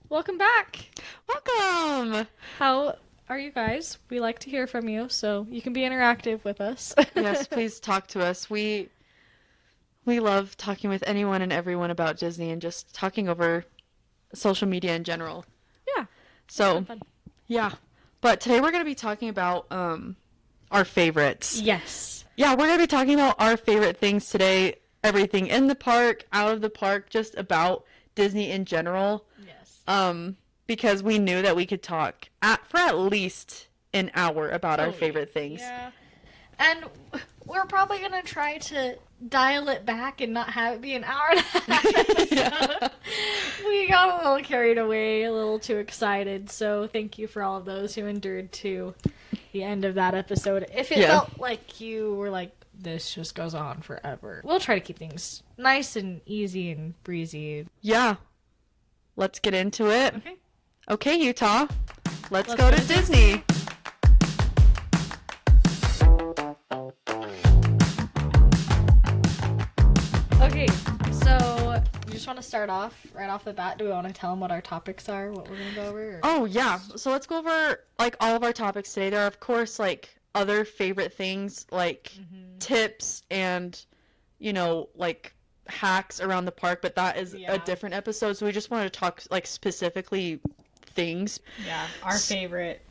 Welcome back. Welcome! How are you guys? We like to hear from you, so you can be interactive with us. Yes, please talk to us. We love talking with anyone and everyone about Disney and just talking over social media in general. Yeah, it's been So, fun. yeah. But today we're going to be talking about our favorites. Yes. Yeah, we're going to be talking about our favorite things today. Everything in the park, out of the park, just about Disney in general. Yes. Because we knew that we could talk for at least an hour about our favorite things. Yeah. And we're probably going to try to dial it back and not have it be an hour and a half episode. Yeah. We got a little carried away, a little too excited, so thank you for all of those who endured to the end of that episode. If it felt like you were like, this just goes on forever, we'll try to keep things nice and easy and breezy. Yeah. Let's get into it. Okay. Okay, Utah. Let's go to Disney. Okay, so you just want to start off right off the bat? Do we want to tell them what our topics are, what we're going to go over? Or? Oh, yeah. So let's go over, like, all of our topics today. There are, of course, like, other favorite things, like tips and, like, hacks around the park, but that is a different episode. So we just wanted to talk, like, specifically things. Yeah, our favorite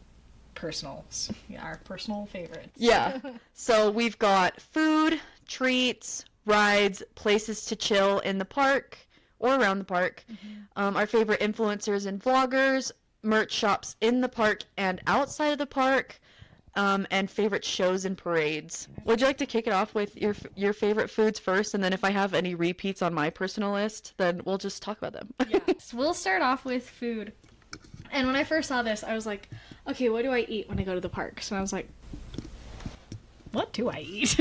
personals. Yeah, our personal favorites. Yeah. So we've got food, treats, rides, places to chill in the park or around the park, our favorite influencers and vloggers, merch shops in the park and outside of the park, and favorite shows and parades. Would you like to kick it off with your favorite foods first, and then if I have any repeats on my personal list, then we'll just talk about them. Yeah. So we'll start off with food. And when I first saw this, I was like, okay, what do I eat when I go to the parks? And I was like, what do I eat?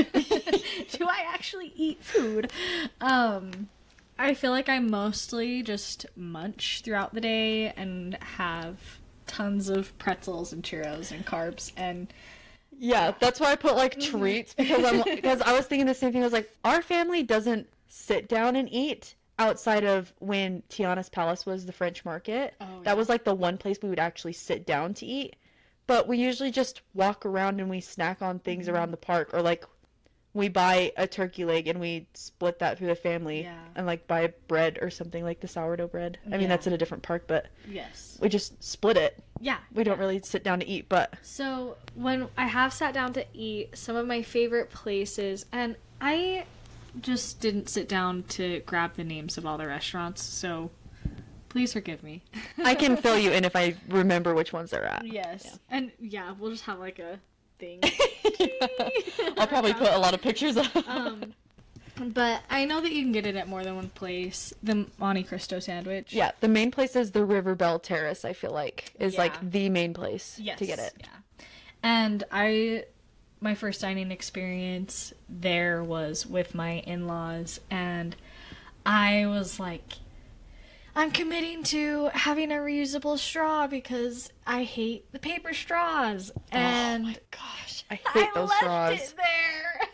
Do I actually eat food? I feel like I mostly just munch throughout the day and have tons of pretzels and churros and carbs and yeah, that's why I put like treats because I was thinking the same thing. I was like, our family doesn't sit down and eat outside of when Tiana's Palace was the French market. That was like the one place we would actually sit down to eat. But we usually just walk around and we snack on things around the park, or like we buy a turkey leg and we split that through the family and like buy bread or something like the sourdough bread. I mean, that's in a different park, but we just split it. Yeah. We don't really sit down to eat, but so when I have sat down to eat, some of my favorite places, and I just didn't sit down to grab the names of all the restaurants, so please forgive me. I can fill you in if I remember which ones they're at. Yes. Yeah. And yeah, we'll just have like a thing. I'll probably put a lot of pictures up. But I know that you can get it at more than one place. The Monte Cristo sandwich. Yeah, the main place is the River Belle Terrace, I feel like, is like the main place to get it. Yeah. And my first dining experience there was with my in-laws, and I was like, I'm committing to having a reusable straw because I hate the paper straws. And oh my gosh, I hate those straws. I left it there.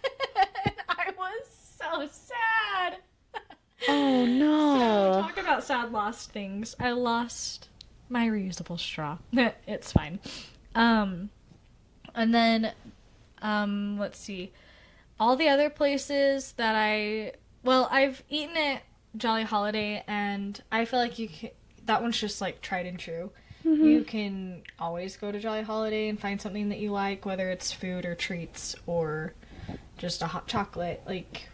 And I was so sad. Oh no. So talk about sad lost things. I lost my reusable straw. It's fine. And then let's see. All the other places that I've eaten at Jolly Holiday, and I feel like that one's just like tried and true. You can always go to Jolly Holiday and find something that you like, whether it's food or treats or just a hot chocolate. Like,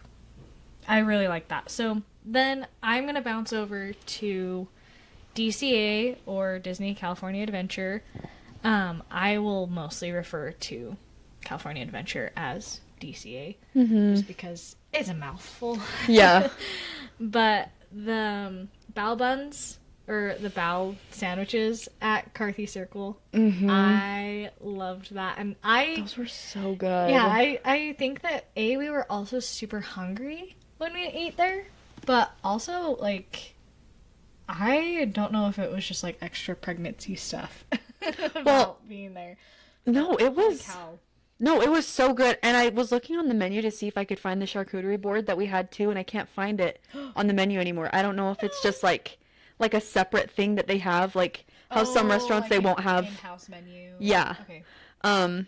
I really like that. So then I'm gonna bounce over to DCA, or Disney California Adventure. I will mostly refer to California Adventure as DCA, just because it's a mouthful. Yeah. But the bao buns, or the bao sandwiches at Carthy Circle, I loved that. And those were so good. Yeah, I think that we were also super hungry when we ate there, but also, like, I don't know if it was just, like, extra pregnancy stuff about being there. No, it was... Like how No, it was so good. And I was looking on the menu to see if I could find the charcuterie board that we had too, and I can't find it on the menu anymore. I don't know if it's just like like a separate thing that they have, like how some restaurants like they won't have. In-house menu. Yeah. Okay.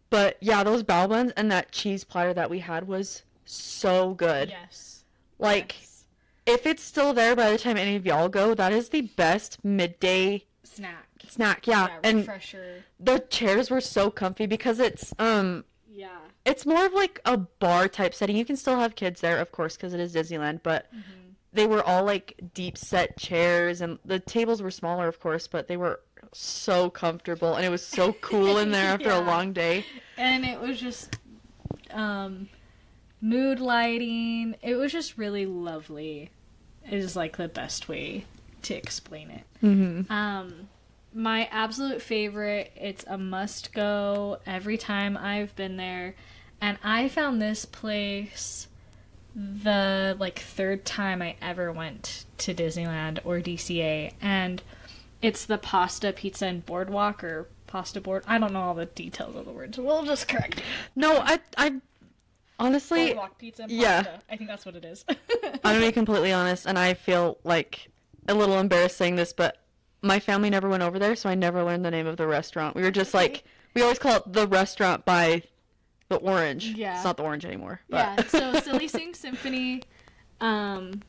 But yeah, those bao buns and that cheese platter that we had was so good. Yes. Like, yes. if it's still there by the time any of y'all go, that is the best midday snack. Yeah, and refresher. the chairs were so comfy because Yeah. it's more of like a bar type setting. You can still have kids there, of course, because it is Disneyland, but they were all like deep set chairs, and the tables were smaller, of course, but they were so comfortable, and it was so cool in there after a long day. And it was just mood lighting. It was just really lovely. It is like the best way to explain it. My absolute favorite, it's a must go every time I've been there, and I found this place the like third time I ever went to Disneyland or DCA, and it's the pasta, pizza, and boardwalk, or pasta board. I don't know all the details of the words. We'll just correct it. No, I honestly, boardwalk, pizza, and pasta. Yeah. I think that's what it is. I'm gonna be completely honest, and I feel like a little embarrassed saying this, but my family never went over there, so I never learned the name of the restaurant. We were just like, we always call it the restaurant by the orange. Yeah. It's not the orange anymore. But. Yeah, so Silly Sing Symphony, Jump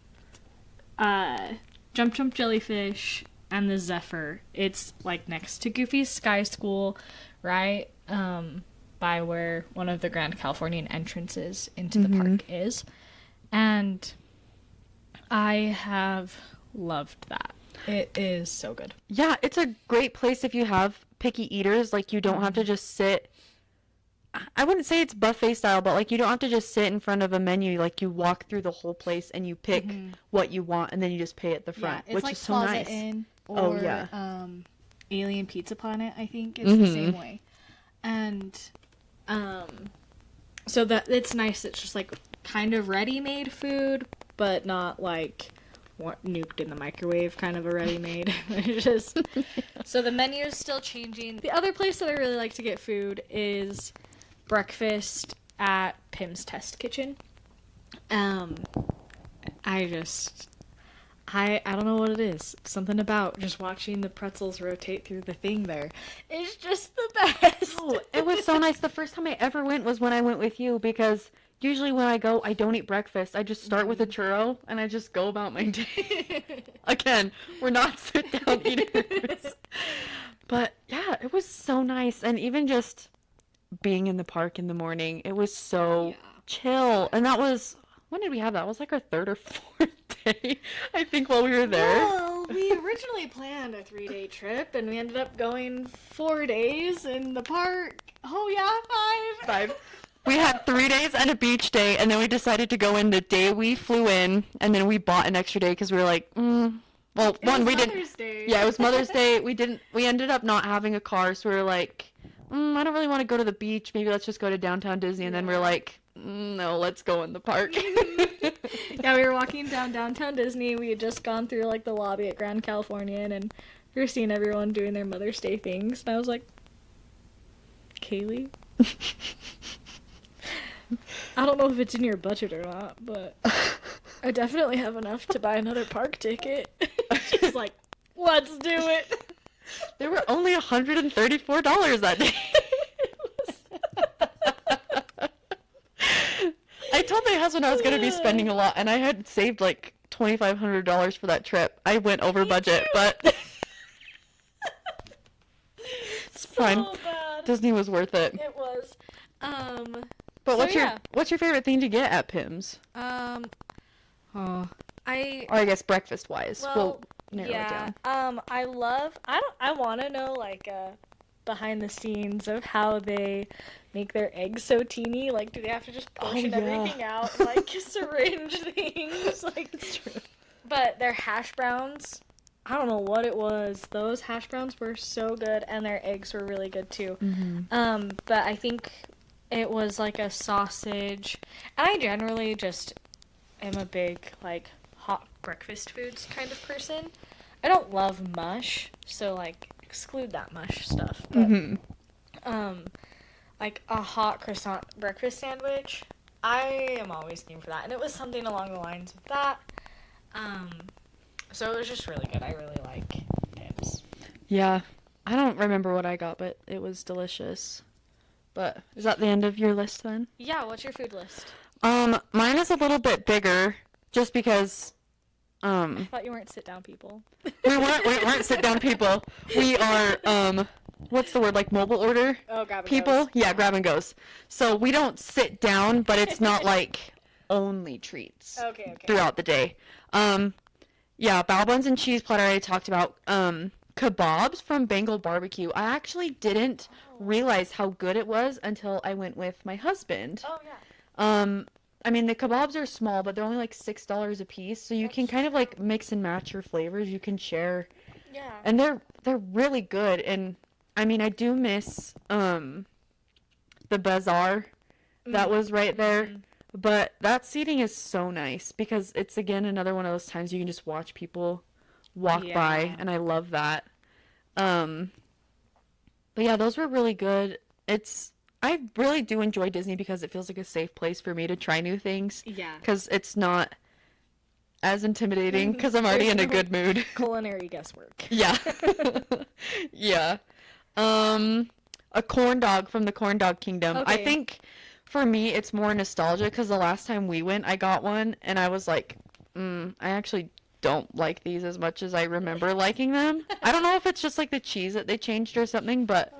Jump Jellyfish, and the Zephyr. It's like next to Goofy's Sky School, right? By where one of the Grand Californian entrances into the park is. And I have loved that. It is so good. Yeah, it's a great place if you have picky eaters. Like, you don't have to just sit. I wouldn't say it's buffet style, but like, you don't have to just sit in front of a menu. Like, you walk through the whole place and you pick what you want, and then you just pay at the front, it's which like is so Plaza nice. Inn or Alien Pizza Planet, I think, is the same way. And so that it's nice. It's just like kind of ready-made food, but not like nuked in the microwave kind of a ready-made. Just so the menu is still changing. The other place that I really like to get food is breakfast at Pim's Test Kitchen. I don't know what it is. Something about just watching the pretzels rotate through the thing there. It's just the best. Oh, it was so nice. The first time I ever went was when I went with you, because usually when I go, I don't eat breakfast. I just start with a churro, and I just go about my day. Again, we're not sit-down eaters. But, yeah, it was so nice. And even just being in the park in the morning, it was so chill. And that was... When did we have that? It was like our third or fourth day, I think, while we were there. Well, we originally planned a 3-day trip, and we ended up going 4 days in the park. Oh, yeah, 5. We had 3 days and a beach day, and then we decided to go in the day we flew in, and then we bought an extra day because we were like, well, we didn't. Mother's Day. Yeah, it was Mother's Day. We ended up not having a car, so we were like, I don't really want to go to the beach. Maybe let's just go to downtown Disney. And then we're like, no, let's go in the park. Yeah, we were walking down downtown Disney. We had just gone through like the lobby at Grand Californian, and we were seeing everyone doing their Mother's Day things. And I was like, Kaylee? I don't know if it's in your budget or not, but I definitely have enough to buy another park ticket. She's like, let's do it. They were only $134 that day. I told my husband I was going to be spending a lot, and I had saved like $2,500 for that trip. I went over budget, but it's fine. Bad. Disney was worth it. It was. But So, what's your favorite thing to get at Pim's? I Or I guess breakfast wise. We'll narrow it down. I want to know like behind the scenes of how they make their eggs so teeny. Like, do they have to just portion everything out and like syringe things? Like, it's true. But their hash browns, I don't know what it was. Those hash browns were so good, and their eggs were really good too. But I think it was like a sausage. And I generally just am a big like hot breakfast foods kind of person. I don't love mush, so like exclude that mush stuff. But like a hot croissant breakfast sandwich, I am always game for that. And it was something along the lines of that. So it was just really good. I really like Tim's. Yeah. I don't remember what I got, but it was delicious. But is that the end of your list then? Yeah, what's your food list? Mine is a little bit bigger just because I thought you weren't sit-down people. we weren't sit-down people. We are what's the word, like mobile order Oh, grab and people? goes. Yeah, grab and goes. So we don't sit down, but it's not like only treats Okay. throughout the day. Yeah, bao buns and cheese platter I talked about. Kebabs from Bengal Barbecue. I actually didn't realize how good it was until I went with my husband. Oh, yeah. I mean, the kebabs are small, but they're only like $6 a piece, so you can kind of like mix and match your flavors. You can share. Yeah. And they're really good. And I mean, I do miss the bazaar that was right there. But that seating is so nice because it's, again, another one of those times you can just watch people walk by, and I love that. But yeah, those were really good. I really do enjoy Disney because it feels like a safe place for me to try new things. Yeah. Because it's not as intimidating because I'm already in a good mood. Culinary guesswork. Yeah. Yeah. A corn dog from the Corn Dog Kingdom. Okay. I think for me it's more nostalgia because the last time we went I got one and I was like, I actually don't like these as much as I remember liking them. I don't know if it's just like the cheese that they changed or something, but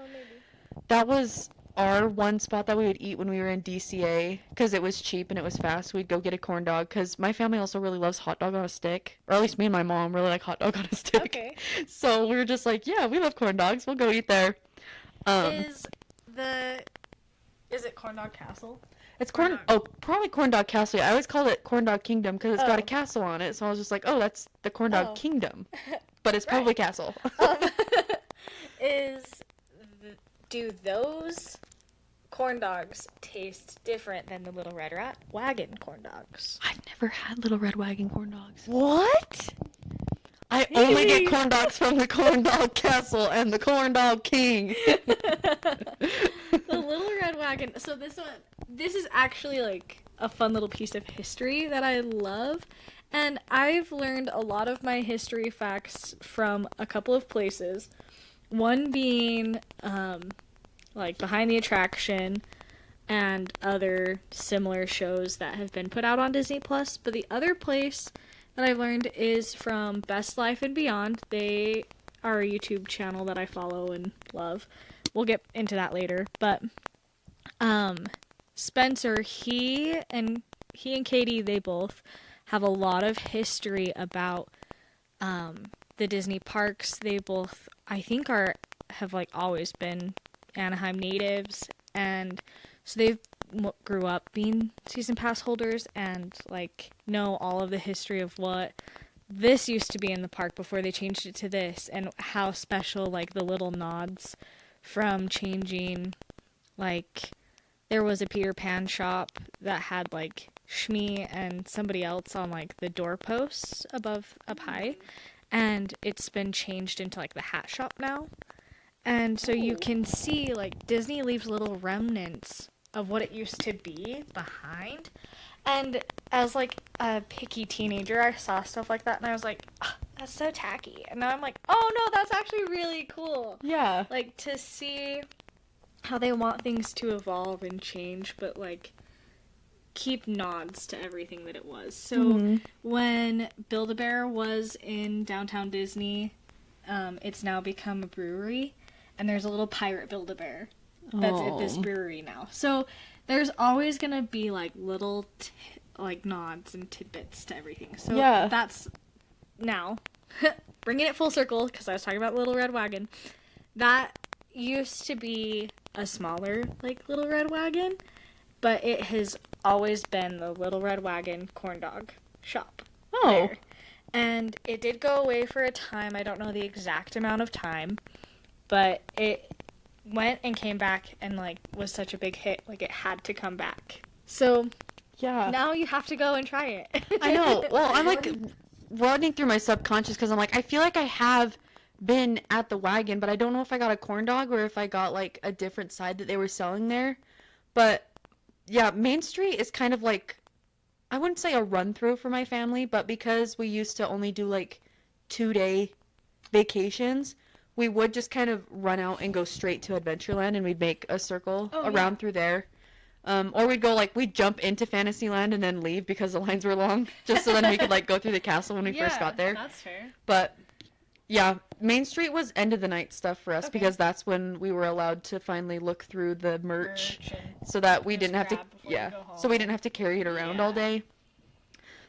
that was our one spot that we would eat when we were in DCA because it was cheap and it was fast. We'd go get a corn dog because my family also really loves hot dog on a stick, or at least me and my mom really like hot dog on a stick. Okay. So we were just like, yeah, we love corn dogs. We'll go eat there. Is it Corn Dog Castle? It's probably Corn Dog Castle. I always called it Corn Dog Kingdom because it's got a castle on it. So I was just like, oh, that's the Corn Dog Kingdom. But it's probably castle. Do those corn dogs taste different than the Little Red Wagon corn dogs? I've never had Little Red Wagon corn dogs. What? I only get corn dogs from the Corn Dog Castle and the Corn Dog King. The Little Red Wagon. So this is actually like a fun little piece of history that I love. And I've learned a lot of my history facts from a couple of places. One being like Behind the Attraction and other similar shows that have been put out on Disney Plus. But the other place that I've learned is from Best Life and Beyond. They are a YouTube channel that I follow and love. We'll get into that later. But Spencer, he and Katie, they both have a lot of history about the Disney parks. They both, I think, have like always been Anaheim natives, and so they've grew up being season pass holders and like know all of the history of what this used to be in the park before they changed it to this, and how special like the little nods from changing. Like there was a Peter Pan shop that had like Shmi and somebody else on like the doorposts up high, and it's been changed into like the hat shop now. And so you can see, like, Disney leaves little remnants of what it used to be behind. And as, like, a picky teenager, I saw stuff like that, and I was like, oh, that's so tacky. And now I'm like, oh, no, that's actually really cool. Yeah. Like, to see how they want things to evolve and change, but, like, keep nods to everything that it was. So when Build-A-Bear was in downtown Disney, it's now become a brewery. And there's a little pirate Build-A-Bear that's at this brewery now. So there's always going to be, like, little, like, nods and tidbits to everything. So that's, now, bringing it full circle, because I was talking about Little Red Wagon, that used to be a smaller, like, Little Red Wagon, but it has always been the Little Red Wagon corn dog shop. There. And it did go away for a time. I don't know the exact amount of time. But it went and came back and, like, was such a big hit. Like, it had to come back. So, yeah. Now you have to go and try it. I know. Well, I'm, like, running through my subconscious because I'm like, I feel like I have been at the wagon, but I don't know if I got a corn dog or if I got, like, a different side that they were selling there. But, yeah, Main Street is kind of, like, I wouldn't say a run-through for my family, but because we used to only do, like, 2-day vacations, we would just kind of run out and go straight to Adventureland, and we'd make a circle around through there. Or we'd go, like, we'd jump into Fantasyland and then leave because the lines were long, just so then we could, like, go through the castle when we first got there. That's fair. But, yeah, Main Street was end of the night stuff for us because that's when we were allowed to finally look through the merch so that we didn't have to, so we didn't have to carry it around all day.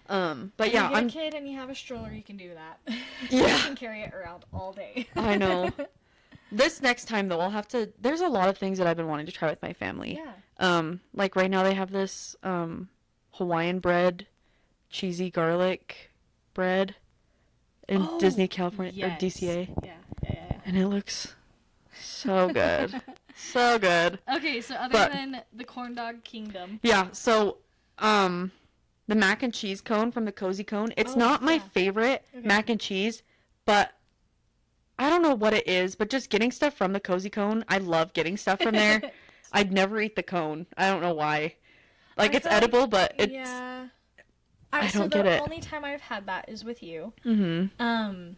But yeah, I'm a kid and you have a stroller, you can do that. Yeah. You can carry it around all day. I know. This next time though, there's a lot of things that I've been wanting to try with my family. Yeah. Like right now they have this Hawaiian bread, cheesy garlic bread in Disney California or DCA. Yeah. And it looks so good. So good. Okay, so other than the corn dog kingdom. Yeah, so the mac and cheese cone from the Cozy Cone. It's not my favorite mac and cheese, but I don't know what it is, but just getting stuff from the Cozy Cone, I love getting stuff from there. I'd never eat the cone. I don't know why. Like, it's edible, but it's... Yeah. I don't get it. The only time I've had that is with you. Mm-hmm. And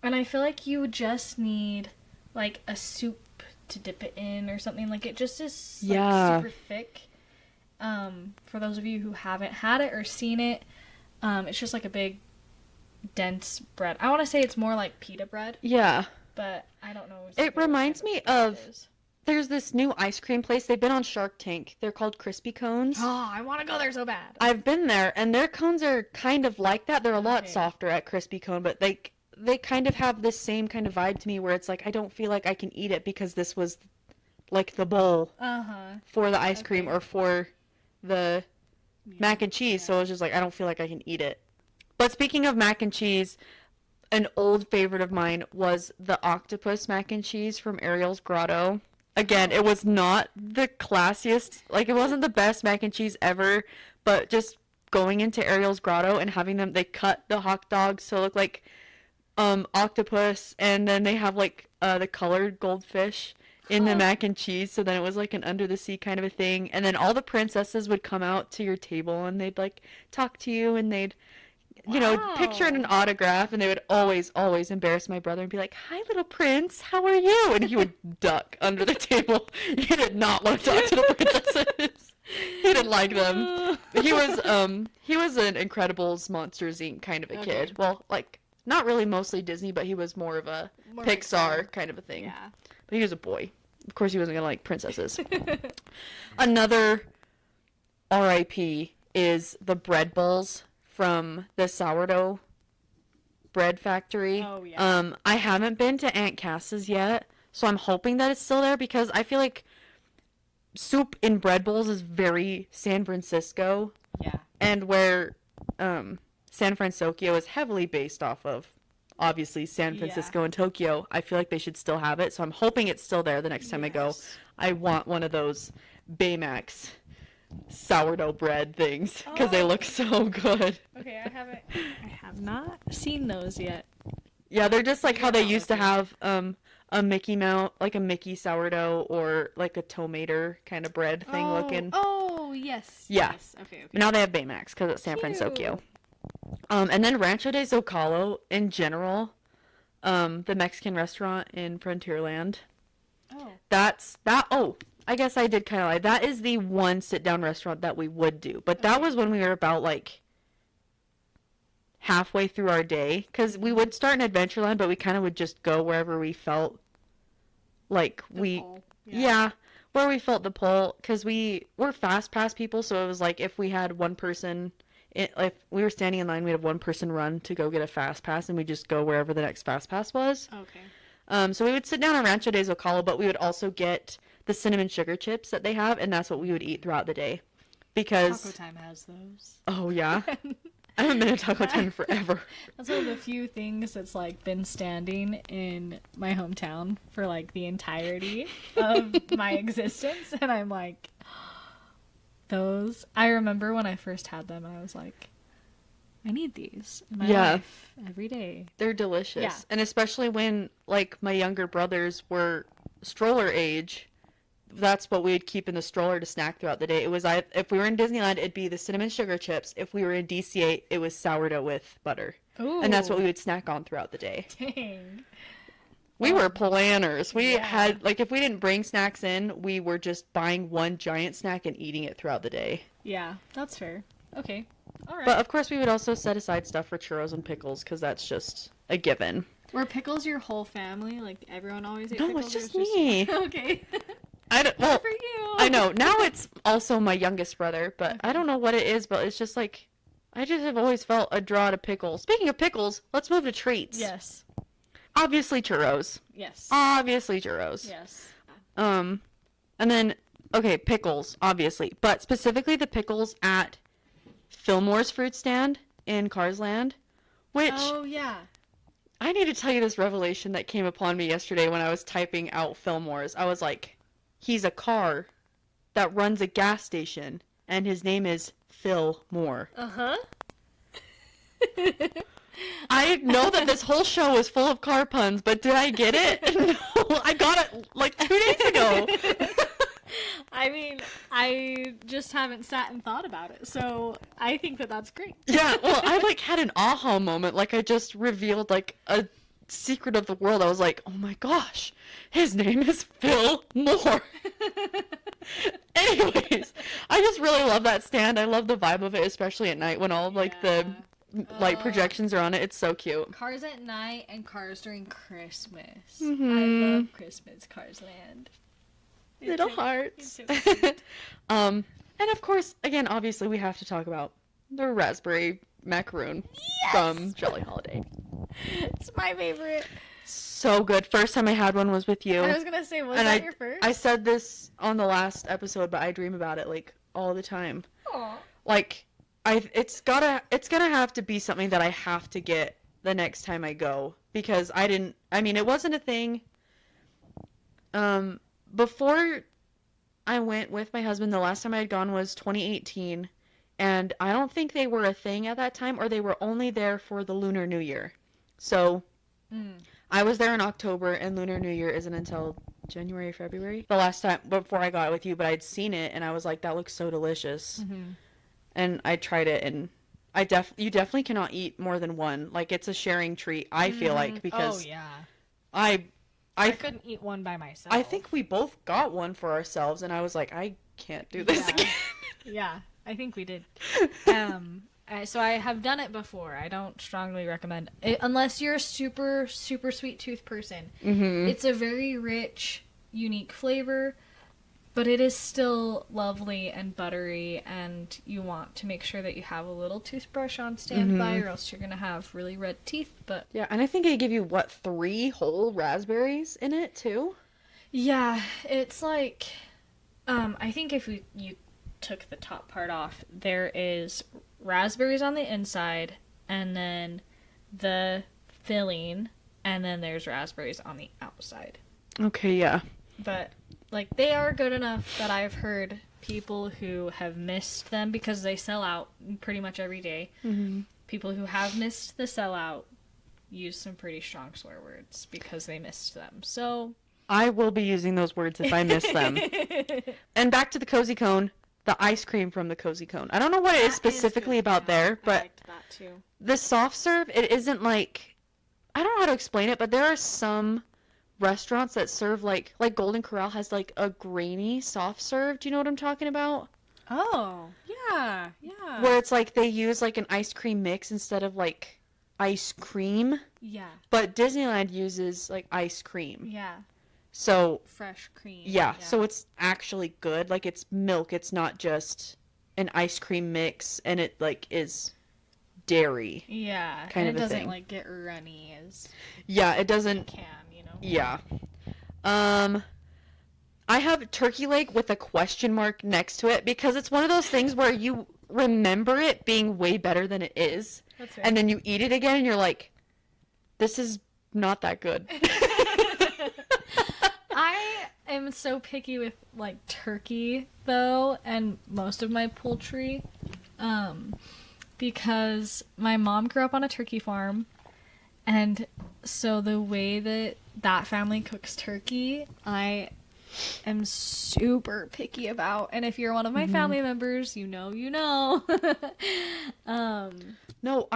I feel like you just need, like, a soup to dip it in or something. Like, it just is, like, super thick. For those of you who haven't had it or seen it, it's just like a big, dense bread. I want to say it's more like pita bread. Yeah. But I don't know. It reminds me of, there's this new ice cream place. They've been on Shark Tank. They're called Crispy Cones. Oh, I want to go there so bad. I've been there, and their cones are kind of like that. They're a lot softer at Crispy Cone, but they kind of have this same kind of vibe to me where it's like, I don't feel like I can eat it because this was, like, the bowl for the ice cream or for the mac and cheese, so I was just like, I don't feel like I can eat it. But speaking of mac and cheese, an old favorite of mine was the octopus mac and cheese from Ariel's Grotto. Again, it was not the classiest, like, it wasn't the best mac and cheese ever, but just going into Ariel's Grotto and having them, they cut the hot dogs to look like octopus, and then they have, like, the colored goldfish in the mac and cheese, so then it was like an under the sea kind of a thing, and then all the princesses would come out to your table and they'd like talk to you and they'd picture in an autograph, and they would always embarrass my brother and be like, "Hi little prince, how are you?" And he would duck under the table. He did not want to talk to the princesses. He didn't like them. He was an Incredibles Monsters Inc. kind of a kid. Well, like, not really mostly Disney, but he was more of a Pixar kind of a thing. Yeah. But he was a boy. Of course, he wasn't going to like princesses. Another RIP is the bread bowls from the sourdough bread factory. Oh, yeah. I haven't been to Aunt Cass's yet, so I'm hoping that it's still there because I feel like soup in bread bowls is very San Francisco. Yeah. And where San Francisco is heavily based off of, obviously, San Francisco and Tokyo. I feel like they should still have it, so I'm hoping it's still there the next time I go. I want one of those Baymax sourdough bread things because they look so good. Okay, I have not seen those yet. Yeah, they're just like how they used to have a Mickey Mouse, like a Mickey sourdough or like a tomato kind of bread thing looking. Oh, yes. Yeah. Yes. Okay. But now they have Baymax because it's San Francisco. And then Rancho de Zocalo in general, the Mexican restaurant in Frontierland. I guess I did kind of lie. That is the one sit-down restaurant that we would do. But that was when we were about, like, halfway through our day. Because we would start in Adventureland, but we kind of would just go wherever we felt like where we felt the pull. Because we're fast pass people, so it was like if we had one person... if we were standing in line, we'd have one person run to go get a fast pass, and we'd just go wherever the next fast pass was. Okay. So we would sit down at Rancho de Zocalo, but we would also get the cinnamon sugar chips that they have, and that's what we would eat throughout the day. Because Taco Time has those. Oh yeah, I haven't been to Taco Time in forever. That's one of the few things that's like been standing in my hometown for like the entirety of my existence, and I'm like. Those, I remember when I first had them, and I was like, I need these in my life every day. They're delicious. Yeah. And especially when, like, my younger brothers were stroller age, that's what we would keep in the stroller to snack throughout the day. It was, if we were in Disneyland, it'd be the cinnamon sugar chips. If we were in DCA, it was sourdough with butter. Ooh. And that's what we would snack on throughout the day. Dang. We were planners. We had, like, if we didn't bring snacks in, we were just buying one giant snack and eating it throughout the day. Yeah, that's fair. Okay. All right. But, of course, we would also set aside stuff for churros and pickles, because that's just a given. Were pickles your whole family? Like, everyone always ate No, pickles? it's just me. Okay. Well, for you. I know. Now it's also my youngest brother, but I don't know what it is, but it's just like, I just have always felt a draw to pickles. Speaking of pickles, let's move to treats. Yes. Obviously churros. Yes. Obviously churros. Yes. And then, okay, pickles, obviously. But specifically the pickles at Fillmore's fruit stand in Carsland, which... Oh, yeah. I need to tell you this revelation that came upon me yesterday when I was typing out Fillmore's. I was like, he's a car that runs a gas station, and his name is Phil Moore. Uh-huh. I know that this whole show was full of car puns, but did I get it? No, I got it like 2 days ago. I mean, I just haven't sat and thought about it, so I think that that's great. Yeah, well, I like had an aha moment, like I just revealed like a secret of the world. I was like, oh my gosh, his name is Phil Moore. Anyways, I just really love that stand. I love the vibe of it, especially at night when all of like the light projections are on it. It's so cute. Cars at night and cars during Christmas. Mm-hmm. I love Christmas Cars Land. Little hearts. And of course, again, obviously we have to talk about the raspberry macaroon from Jolly Holiday. It's my favorite. So good. First time I had one was with you. I was gonna say, was that your first? I said this on the last episode, but I dream about it like all the time. Aww. Like, it's gonna have to be something that I have to get the next time I go, because it wasn't a thing. Before I went with my husband, the last time I had gone was 2018, and I don't think they were a thing at that time, or they were only there for the Lunar New Year. So, I was there in October, and Lunar New Year isn't until January, February. The last time, before I got it with you, but I'd seen it, and I was like, that looks so delicious. Mm-hmm. And I tried it, and you definitely cannot eat more than one. Like, it's a sharing treat, I feel like, because I couldn't eat one by myself. I think we both got one for ourselves, and I was like, I can't do this again. Yeah, I think we did. So I have done it before. I don't strongly recommend it unless you're a super, super sweet tooth person. Mm-hmm. It's a very rich, unique flavor, but it is still lovely and buttery, and you want to make sure that you have a little toothbrush on standby, or else you're going to have really red teeth. But yeah, and I think they give you, 3 whole raspberries in it, too? Yeah, it's like, I think if you took the top part off, there is raspberries on the inside, and then the filling, and then there's raspberries on the outside. Okay, yeah. But, like, they are good enough that I've heard people who have missed them, because they sell out pretty much every day. Mm-hmm. People who have missed the sellout use some pretty strong swear words because they missed them. So I will be using those words if I miss them. And back to the Cozy Cone, the ice cream from the Cozy Cone. I don't know what it is specifically about there, but I liked that too. The soft serve, it isn't like, I don't know how to explain it, but there are some restaurants that serve like Golden Corral has like a grainy soft serve. Do you know what I'm talking about? Oh, yeah. Where it's like they use like an ice cream mix instead of like ice cream. Yeah. But Disneyland uses like ice cream. Yeah. So fresh cream. Yeah, so it's actually good. Like it's milk. It's not just an ice cream mix, and it like is dairy. Yeah. Kind of it a doesn't thing. like get runny as. Yeah, it doesn't. Can, you know. Yeah. I have turkey leg with a question mark next to it because it's one of those things where you remember it being way better than it is. That's right. And then you eat it again and you're like, this is not that good. I am so picky with like turkey though, and most of my poultry, because my mom grew up on a turkey farm, and so the way that family cooks turkey, I am super picky about. And if you're one of my family members, you know. No,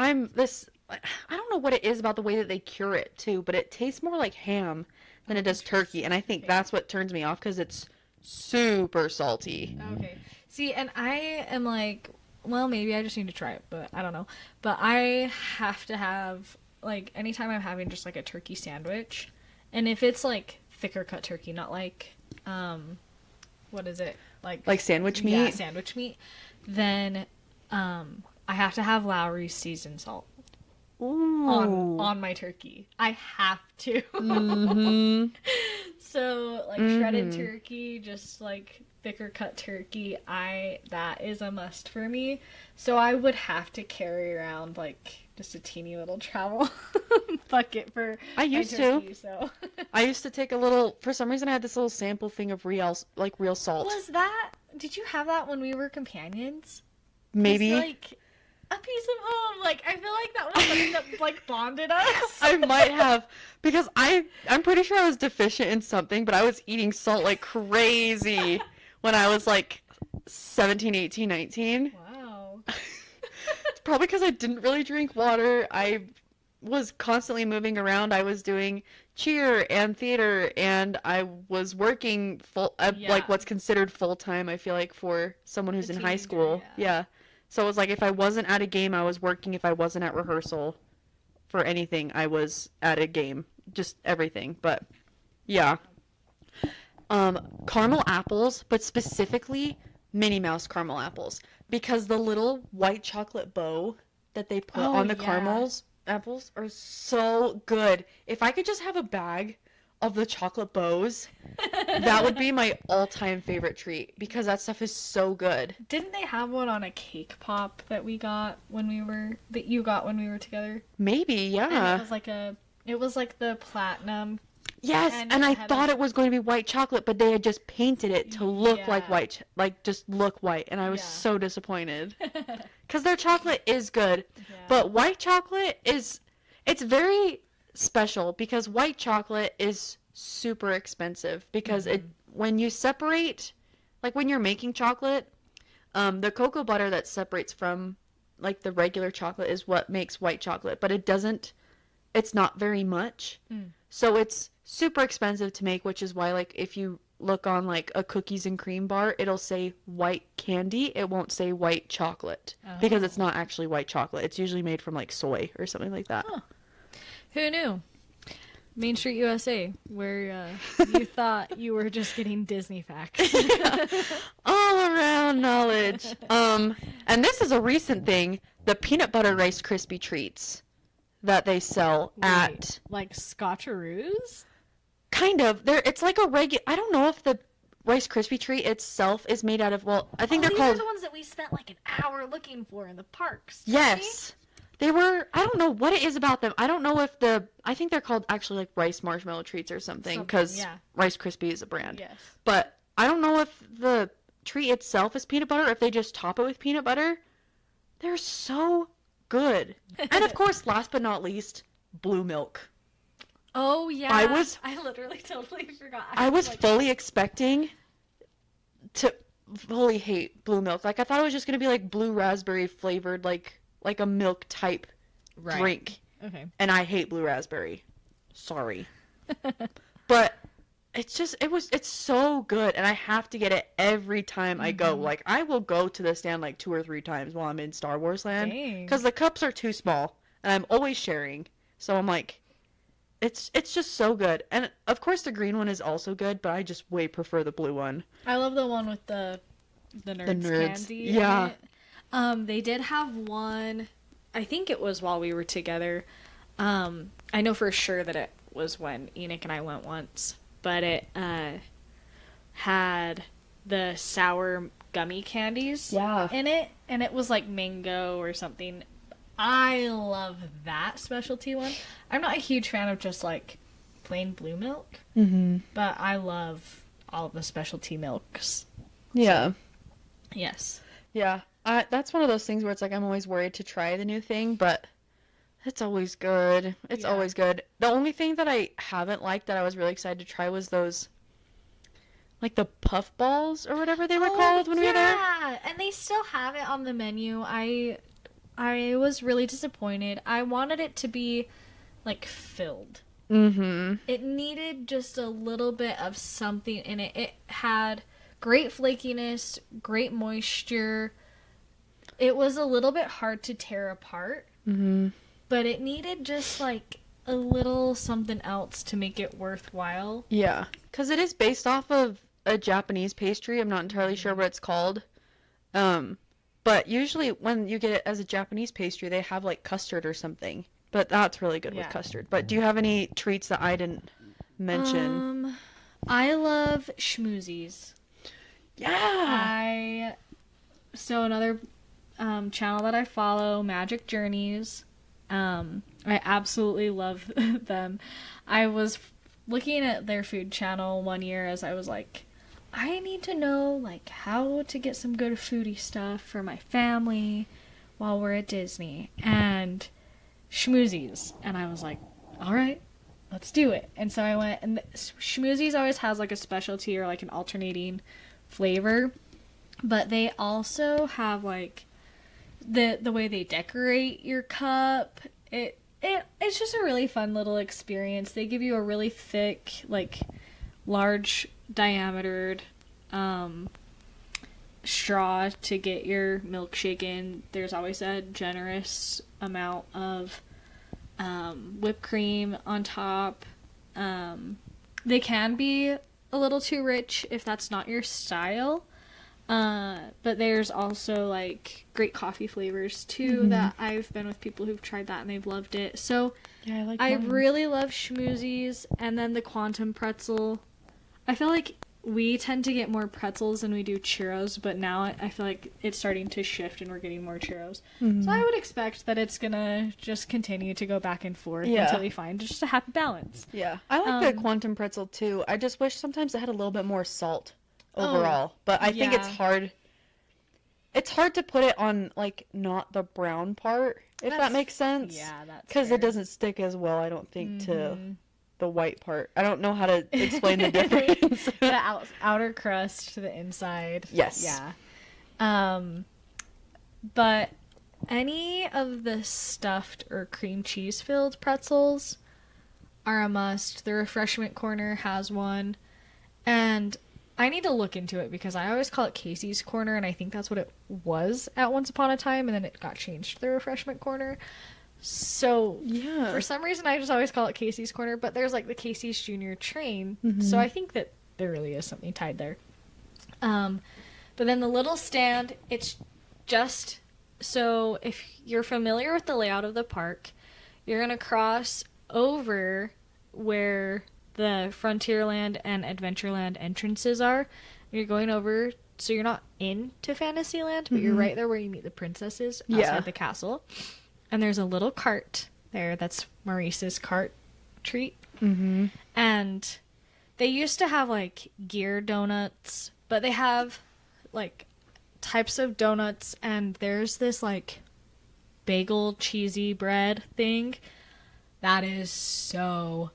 I don't know what it is about the way that they cure it too, but it tastes more like ham than it does turkey, and I think that's what turns me off because it's super salty. Okay. See, and I am like, well, maybe I just need to try it, but I don't know. But I have to have, like, anytime I'm having just like a turkey sandwich, and if it's like thicker cut turkey, not like, what is it? Like sandwich meat? Yeah, sandwich meat. Then, I have to have Lowry's seasoned salt. Ooh. On my turkey. I have to. Mm-hmm. So, like, shredded turkey, just like thicker cut turkey, that is a must for me. So I would have to carry around like just a teeny little travel bucket for I used turkey, so I used to take a little, for some reason I had this little sample thing of real salt. Did you have that when we were companions? Maybe. Like a piece of home. Like, I feel like that was something that like bonded us. I might have, because I'm pretty sure I was deficient in something, but I was eating salt like crazy when I was like 17, 18, 19. Wow. It's probably because I didn't really drink water. I was constantly moving around. I was doing cheer and theater, and I was working like what's considered full time, I feel like, for someone who's in high school. Yeah. So it was like if I wasn't at a game, I was working. If I wasn't at rehearsal for anything, I was at a game. Just everything. But yeah. Caramel apples, but specifically Minnie Mouse caramel apples. Because the little white chocolate bow that they put on the caramels apples are so good. If I could just have a bag of the chocolate bows, that would be my all-time favorite treat because that stuff is so good. Didn't they have one on a cake pop that you got when we were together? Maybe, yeah. And it was like the platinum. Yes, and I thought it was going to be white chocolate, but they had just painted it to look like white, just look white, and I was so disappointed. Because their chocolate is good, but white chocolate it's very special because white chocolate is super expensive because when you separate, like when you're making chocolate, the cocoa butter that separates from like the regular chocolate is what makes white chocolate, but it's not very much. So it's super expensive to make, which is why like if you look on like a cookies and cream bar, it'll say white candy. It won't say white chocolate because it's not actually white chocolate. It's usually made from like soy or something like that. Huh. Who knew? Main Street, USA, where you thought you were just getting Disney facts. All around knowledge. And this is a recent thing, the peanut butter Rice Krispie treats that they sell at like Scotcheroos? Kind of. It's like a I don't know if the Rice Krispie treat itself is made out of, I think they're called... These are the ones that we spent like an hour looking for in the parks. Yes. They were, I don't know what it is about them. I don't know if I think they're called actually like rice marshmallow treats or something because Rice Krispie is a brand. Yes. But I don't know if the treat itself is peanut butter or if they just top it with peanut butter. They're so good. And of course, last but not least, blue milk. Oh yeah. I literally totally forgot. I was fully expecting to fully hate blue milk. Like I thought it was just going to be like blue raspberry flavored like a milk type drink. Okay. And I hate blue raspberry. Sorry. But it's so good and I have to get it every time I go. Like I will go to the stand like 2 or 3 times while I'm in Star Wars Land because the cups are too small and I'm always sharing. So I'm like it's just so good. And of course the green one is also good, but I just way prefer the blue one. I love the one with the nerds candy. Yeah. In it. They did have one, I think it was while we were together. I know for sure that it was when Enoch and I went once, but it had the sour gummy candies in it, and it was like mango or something. I love that specialty one. I'm not a huge fan of just like plain blue milk, but I love all the specialty milks. Yeah. So, yes. Yeah. That's one of those things where it's like I'm always worried to try the new thing, but it's always good. It's always good. The only thing that I haven't liked that I was really excited to try was those, like the puff balls or whatever they were called when we were there. Yeah, and they still have it on the menu. I I was really disappointed. I wanted it to be like filled. Mm-hmm. It needed just a little bit of something in it. It had great flakiness, great moisture. It was a little bit hard to tear apart, but it needed just like a little something else to make it worthwhile. Yeah, because it is based off of a Japanese pastry. I'm not entirely sure what it's called. But usually when you get it as a Japanese pastry, they have like custard or something. But that's really good with custard. But do you have any treats that I didn't mention? I love schmoozies. Yeah. So another channel that I follow, Magic Journeys. I absolutely love them. I was looking at their food channel one year as I was like, I need to know like how to get some good foodie stuff for my family while we're at Disney and schmoozies. And I was like, all right, let's do it. And so I went, and schmoozies always has like a specialty or like an alternating flavor, but they also have like the way they decorate your cup. It's just a really fun little experience. They give you a really thick, like large diametered straw to get your milkshake in. There's always a generous amount of whipped cream on top. They can be a little too rich if that's not your style. But there's also like great coffee flavors too that I've been with people who've tried that and they've loved it. So Yeah, I really love schmoozies. And then the quantum pretzel. I feel like we tend to get more pretzels than we do churros, but now I feel like it's starting to shift and we're getting more churros. So I would expect that it's gonna just continue to go back and forth until we find just a happy balance. Yeah. I like the quantum pretzel too. I just wish sometimes it had a little bit more salt overall. But I think it's hard. It's hard to put it on like not the brown part, if that makes sense. Yeah, that's because it doesn't stick as well, I don't think, to the white part. I don't know how to explain the difference. The outer crust to the inside. Yes. Yeah. But any of the stuffed or cream cheese filled pretzels are a must. The refreshment corner has one, and I need to look into it because I always call it Casey's Corner, and I think that's what it was at once upon a time, and then it got changed to the refreshment corner. So, Yeah. for some reason, I just always call it Casey's Corner, but there's like the Casey's Junior train, so I think that there really is something tied there. But then the little stand, it's just, so if you're familiar with the layout of the park, you're going to cross over where the Frontierland and Adventureland entrances are. You're going over, so you're not into Fantasyland, but you're right there where you meet the princesses outside the castle. And there's a little cart there that's Maurice's cart treat. And they used to have like gear donuts, but they have like types of donuts, and there's this like bagel cheesy bread thing that is so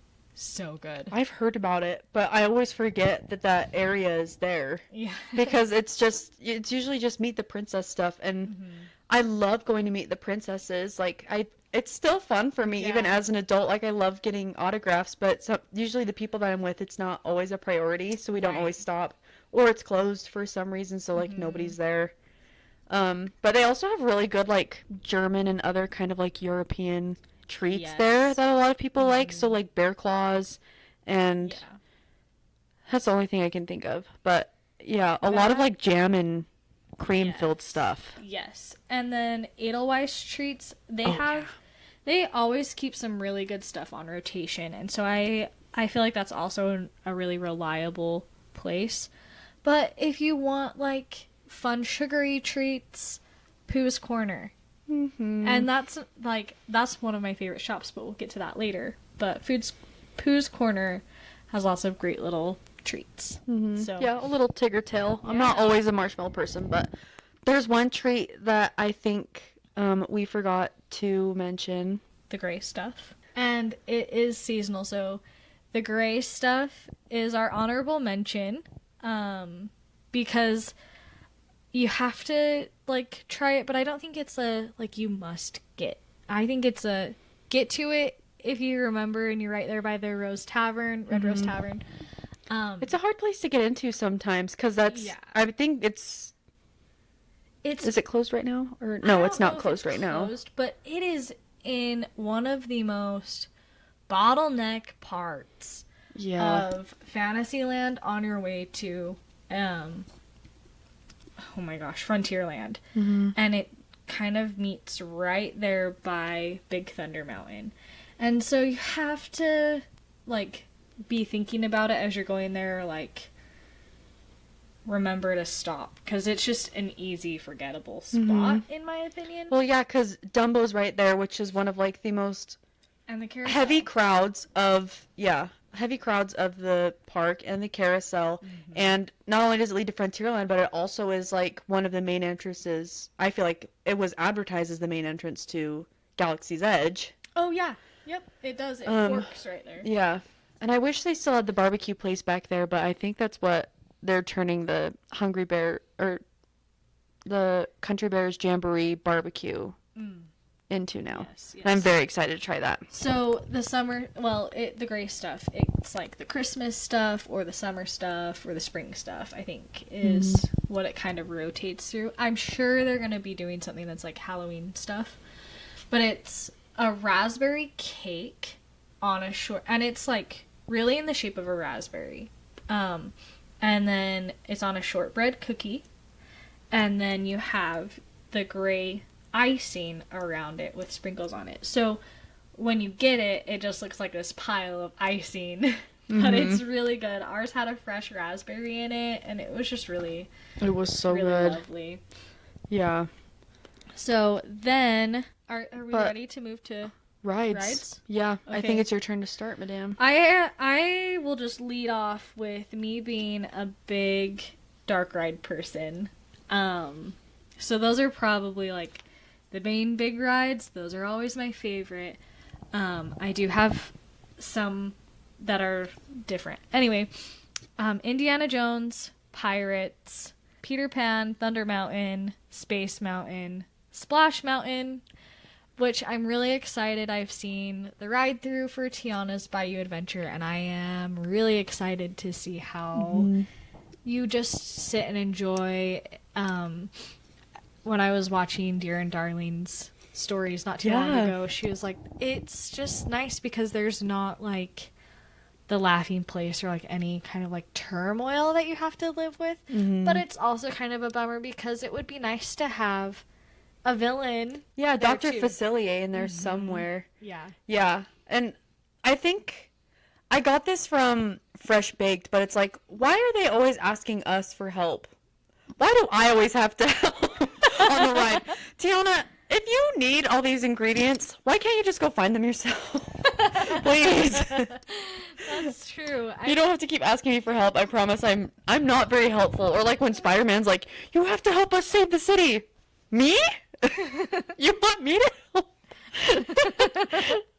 good. I've heard about it, but I always forget that area is there. Yeah. Because it's usually just Meet the Princess stuff, and I love going to meet the princesses. Like, it's still fun for me, even as an adult. Like, I love getting autographs, but usually the people that I'm with, it's not always a priority, so we don't always stop. Or it's closed for some reason, so, like, nobody's there. But they also have really good, like, German and other kind of, like, European treats there that a lot of people like. So, like, bear claws, and that's the only thing I can think of. But, yeah, a lot of, like, jam and cream-filled stuff. Yes. And then Edelweiss treats, they always keep some really good stuff on rotation. And so I feel like that's also a really reliable place. But if you want, like, fun sugary treats, Pooh's Corner. And that's one of my favorite shops, but we'll get to that later. But Pooh's Corner has lots of great little treats. So yeah, a little Tigger tail. I'm not always a marshmallow person, but there's one treat that I think we forgot to mention. The gray stuff. And it is seasonal, so the gray stuff is our honorable mention, because you have to like try it, but I don't think it's a like you must get. I think it's a get to it if you remember and you're right there by the Rose Tavern, Red Rose Tavern. It's a hard place to get into sometimes because that's I think it's is it closed right now or no, it's not closed right now. But it is in one of the most bottleneck parts of Fantasyland on your way to oh my gosh, Frontierland. And it kind of meets right there by Big Thunder Mountain. And so you have to like be thinking about it as you're going there, like remember to stop because it's just an easy forgettable spot in my opinion. Well, yeah, because Dumbo's right there, which is one of like the most and the carousel. heavy crowds of the park and the carousel. And not only does it lead to Frontierland, but it also is like one of the main entrances. I feel like it was advertised as the main entrance to Galaxy's Edge. Oh yeah, yep, it does. It forks right there. Yeah, and I wish they still had the barbecue place back there, but I think that's what they're turning the Hungry Bear or the Country Bears Jamboree barbecue into now. Yes. And I'm very excited to try that. So the summer, the gray stuff, it's like the Christmas stuff or the summer stuff or the spring stuff, I think is what it kind of rotates through. I'm sure they're going to be doing something that's like Halloween stuff, but it's a raspberry cake on a short, and it's like really in the shape of a raspberry. And then it's on a shortbread cookie. And then you have the gray icing around it with sprinkles on it. So when you get it, it just looks like this pile of icing. But it's really good. Ours had a fresh raspberry in it, and it was just really... It was so really good. Lovely. Yeah. So then, are we ready to move to... Rides? Yeah, okay. I think it's your turn to start, madame. I will just lead off with me being a big dark ride person. So those are probably like the main big rides. Those are always my favorite. I do have some that are different. Anyway, Indiana Jones, Pirates, Peter Pan, Thunder Mountain, Space Mountain, Splash Mountain, which I'm really excited. I've seen the ride through for Tiana's Bayou Adventure, and I am really excited to see how you just sit and enjoy. When I was watching Dear and Darling's stories not too long ago, she was like, it's just nice because there's not like the laughing place or like any kind of like turmoil that you have to live with. But it's also kind of a bummer because it would be nice to have a villain. Yeah, Dr. Facilier in there somewhere. Yeah. Yeah. And I think I got this from Fresh Baked, but it's like, why are they always asking us for help? Why do I always have to help on the ride? Tiana, if you need all these ingredients, why can't you just go find them yourself? Please. That's true. You don't have to keep asking me for help. I promise I'm not very helpful. Or like when Spider-Man's like, you have to help us save the city. Me? You want me to help?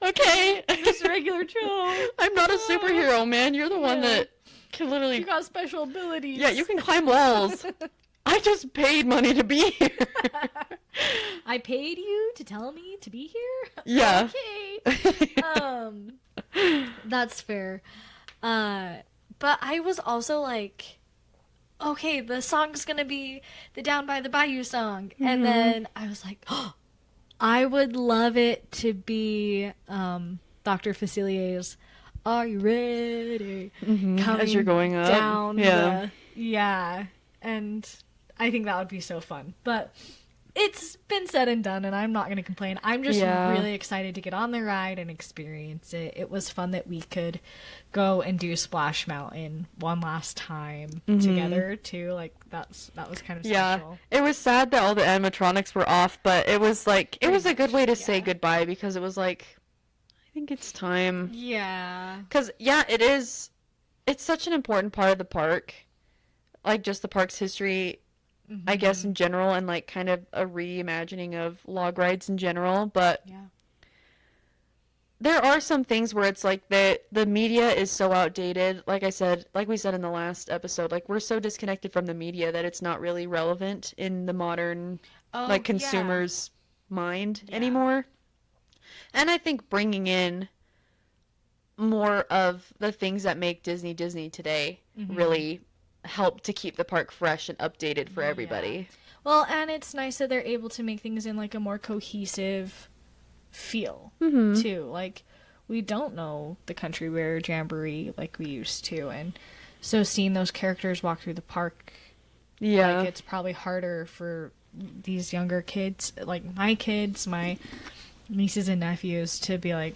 Okay. Just regular Joe. I'm not a superhero, man. You're the one that can literally... You got special abilities. Yeah, you can climb walls. I just paid money to be here. I paid you to tell me to be here? Yeah. Okay. That's fair. But I was also like... okay, the song's gonna be the Down by the Bayou song. And then I was like, oh, I would love it to be Dr. Facilier's Are You Ready? Coming as you're going up. Down and I think that would be so fun. But it's been said and done, and I'm not going to complain. I'm just really excited to get on the ride and experience it. It was fun that we could go and do Splash Mountain one last time together, too. Like, that was kind of special. Yeah, it was sad that all the animatronics were off, but it was, like, it was a good way to say goodbye, because it was like, I think it's time. Yeah. Because, it's such an important part of the park. Like, just the park's history, I guess, in general, and, like, kind of a reimagining of log rides in general, but there are some things where it's, like, the media is so outdated, like we said in the last episode, like, we're so disconnected from the media that it's not really relevant in the modern like consumers' mind anymore. And I think bringing in more of the things that make Disney Disney today really help to keep the park fresh and updated for everybody. Yeah. Well, and it's nice that they're able to make things in like a more cohesive feel too. Like, we don't know the Country Bear Jamboree like we used to, and so seeing those characters walk through the park, like, it's probably harder for these younger kids, like my kids, my nieces and nephews, to be like,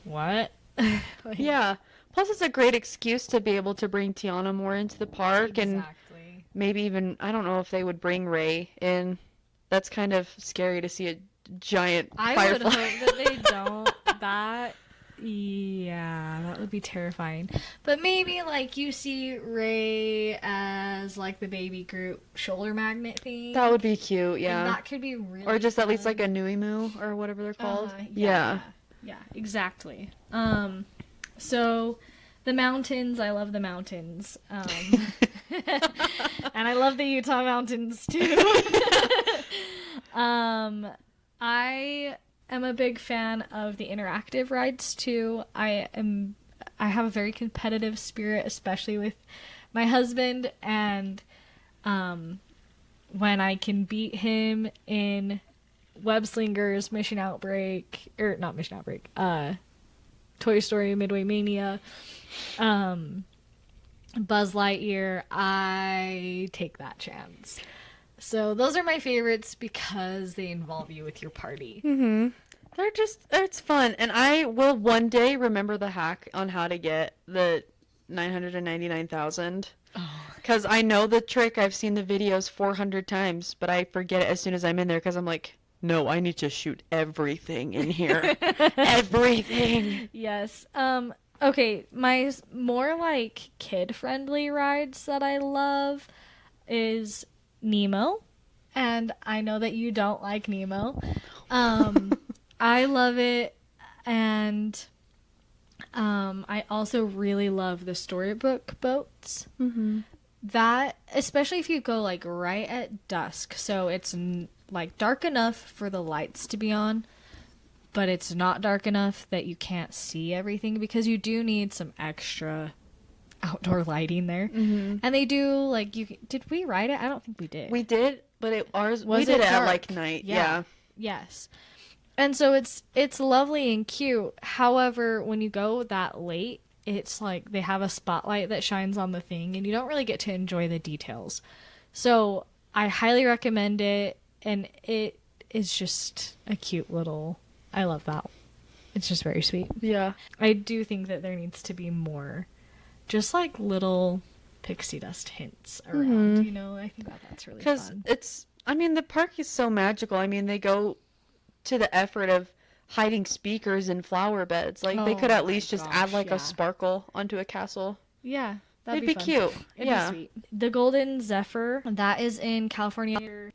what? Like, yeah. Plus, it's a great excuse to be able to bring Tiana more into the park, and maybe even, I don't know if they would bring Ray in. That's kind of scary to see a giant firefly. I would hope that they don't. That would be terrifying. But maybe, like, you see Ray as, like, the baby Groot shoulder magnet thing. That would be cute, yeah. And that could be really Or just fun. At least, like, a Nui Moo, or whatever they're called. Yeah, exactly. So, the mountains, I love the mountains. And I love the Utah mountains, too. I am a big fan of the interactive rides too. I have a very competitive spirit, especially with my husband, and when I can beat him in Web Slingers, Toy Story Midway Mania, Buzz Lightyear, I take that chance. So those are my favorites because they involve you with your party. It's fun. And I will one day remember the hack on how to get the 999,000. Because I know the trick. I've seen the videos 400 times, but I forget it as soon as I'm in there because I'm like, no, I need to shoot everything in here. Everything. Yes. Okay, my more like kid-friendly rides that I love is Nemo, and I know that you don't like Nemo. I love it, and I also really love the storybook boats. That, especially if you go like right at dusk, so it's like dark enough for the lights to be on, but it's not dark enough that you can't see everything, because you do need some extra outdoor lighting there. And they do, like, did we ride it? I don't think we did. We did, but we did it at like night. Yeah. Yes. And so it's lovely and cute. However, when you go that late, it's like they have a spotlight that shines on the thing, and you don't really get to enjoy the details. So I highly recommend it, and it is just a cute little, I love that. It's just very sweet. Yeah. I do think that there needs to be more just like little pixie dust hints around, you know. I think that's really fun. Because the park is so magical. I mean, they go to the effort of hiding speakers in flower beds. Like, they could at least just add like a sparkle onto a castle. Yeah, it'd be cute. It'd be sweet. The Golden Zephyr, that is in California.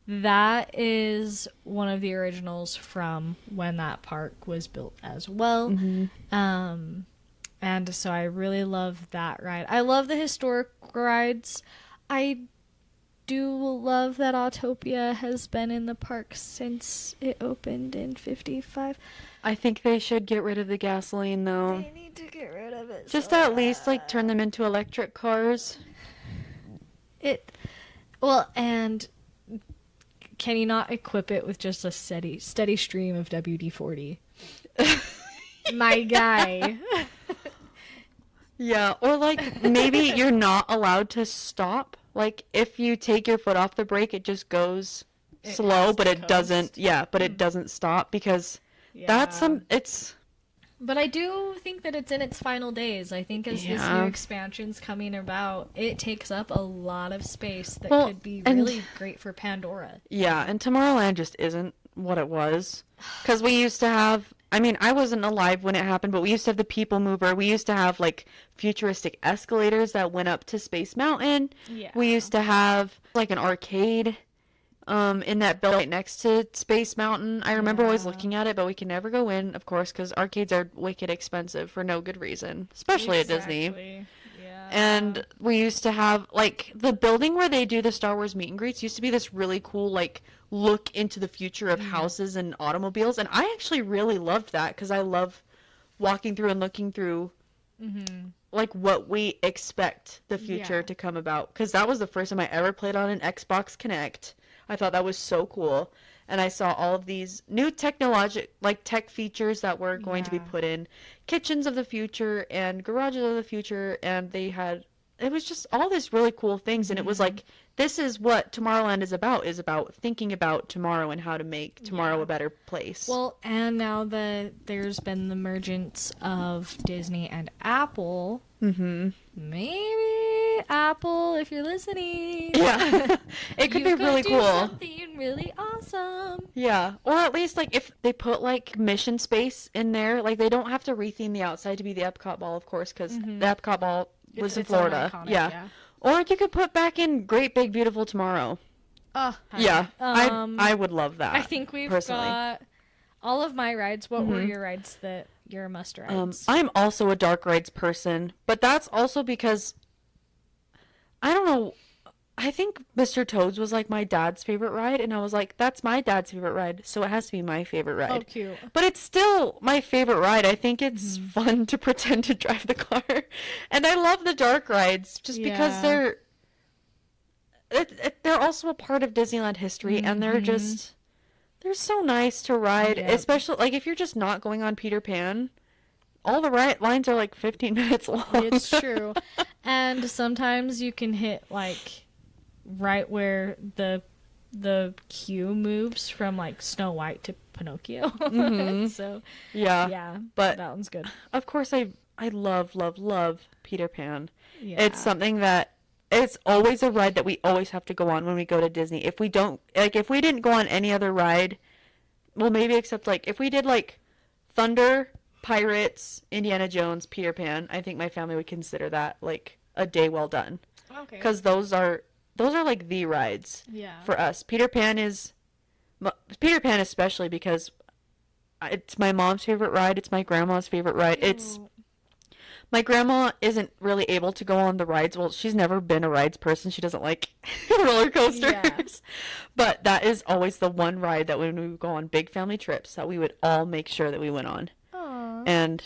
That is one of the originals from when that park was built as well. And so I really love that ride. I love the historic rides. I do love that Autopia has been in the park since it opened in 1955. I think they should get rid of the gasoline, though. They need to get rid of it. Just at least, like, turn them into electric cars. And can you not equip it with just a steady stream of WD-40? My guy. Yeah, or like maybe you're not allowed to stop. Like, if you take your foot off the brake, it just goes slow, but it doesn't. Yeah, but it doesn't stop, because it's. But I do think that it's in its final days. I think as this new expansion's coming about, it takes up a lot of space that could be really great for Pandora. Yeah, and Tomorrowland just isn't what it was. Because we used to have, I wasn't alive when it happened, but we used to have the People Mover. We used to have, like, futuristic escalators that went up to Space Mountain. Yeah. We used to have, like, an arcade in that building right next to Space Mountain. I remember always looking at it, but we can never go in, of course, because arcades are wicked expensive for no good reason, especially at Disney. And we used to have, like, the building where they do the Star Wars meet and greets used to be this really cool, like, look into the future of houses and automobiles. And I actually really loved that because I love walking through and looking through, like, what we expect the future to come about. Because that was the first time I ever played on an Xbox Connect. I thought that was so cool. And I saw all of these new tech features that were going to be put in kitchens of the future and garages of the future. And it was just all these really cool things. And it was like, this is what Tomorrowland is about thinking about tomorrow and how to make tomorrow a better place. Well, and now that there's been the emergence of Disney and Apple, maybe Apple, if you're listening, it could be really cool. Something really awesome. Yeah, or at least like if they put like Mission Space in there, like they don't have to retheme the outside to be the Epcot ball, of course, because the Epcot ball was in Florida. Iconic, Or you could put back in Great Big Beautiful Tomorrow. I would love that. I think we've got all of my rides. What were your rides that your must rides? I'm also a dark rides person, but that's also because I don't know. I think Mr. Toad's was like my dad's favorite ride, and I was like, that's my dad's favorite ride, so it has to be my favorite ride. Oh, cute. But it's still my favorite ride. I think it's fun to pretend to drive the car. And I love the dark rides just because they're also a part of Disneyland history, and they're so nice to ride, especially like if you're just not going on Peter Pan. All the lines are like 15 minutes long. It's true. And sometimes you can hit like right where the queue moves from like Snow White to Pinocchio. So but that one's good. Of course I love Peter Pan. It's something that it's always a ride that we always have to go on when we go to Disney. If we didn't go on any other ride, well, maybe except like if we did like Thunder, Pirates, Indiana Jones, Peter Pan, I think my family would consider that like a day well done. Okay. Because those are like the rides for us. Peter Pan especially because it's my mom's favorite ride. It's my grandma's favorite ride. My grandma isn't really able to go on the rides. Well, she's never been a rides person. She doesn't like roller coasters. Yeah. But that is always the one ride that when we would go on big family trips that we would all make sure that we went on. Aww. And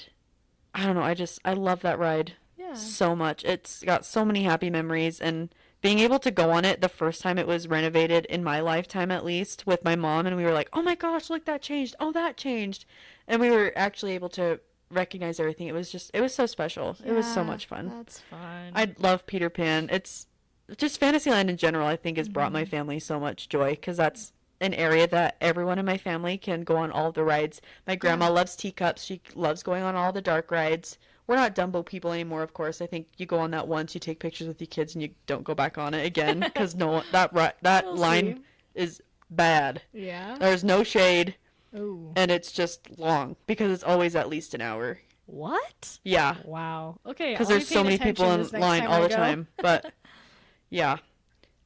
I don't know, I love that ride so much. It's got so many happy memories, and being able to go on it the first time it was renovated in my lifetime at least with my mom, and we were like, oh my gosh, look, that changed. Oh, that changed. And we were actually able to recognize everything. It was so special. It was so much fun. That's fun. I love Peter Pan. It's just Fantasyland in general, I think, has brought my family so much joy because that's an area that everyone in my family can go on all the rides. My grandma loves teacups. She loves going on all the dark rides. We're not Dumbo people anymore, of course. I think you go on that once, you take pictures with your kids, and you don't go back on it again because that line is bad. Yeah. There's no shade. Ooh. And it's just long because it's always at least an hour. What? Yeah. Wow. Okay. Because there's so many people in line all the time. But yeah.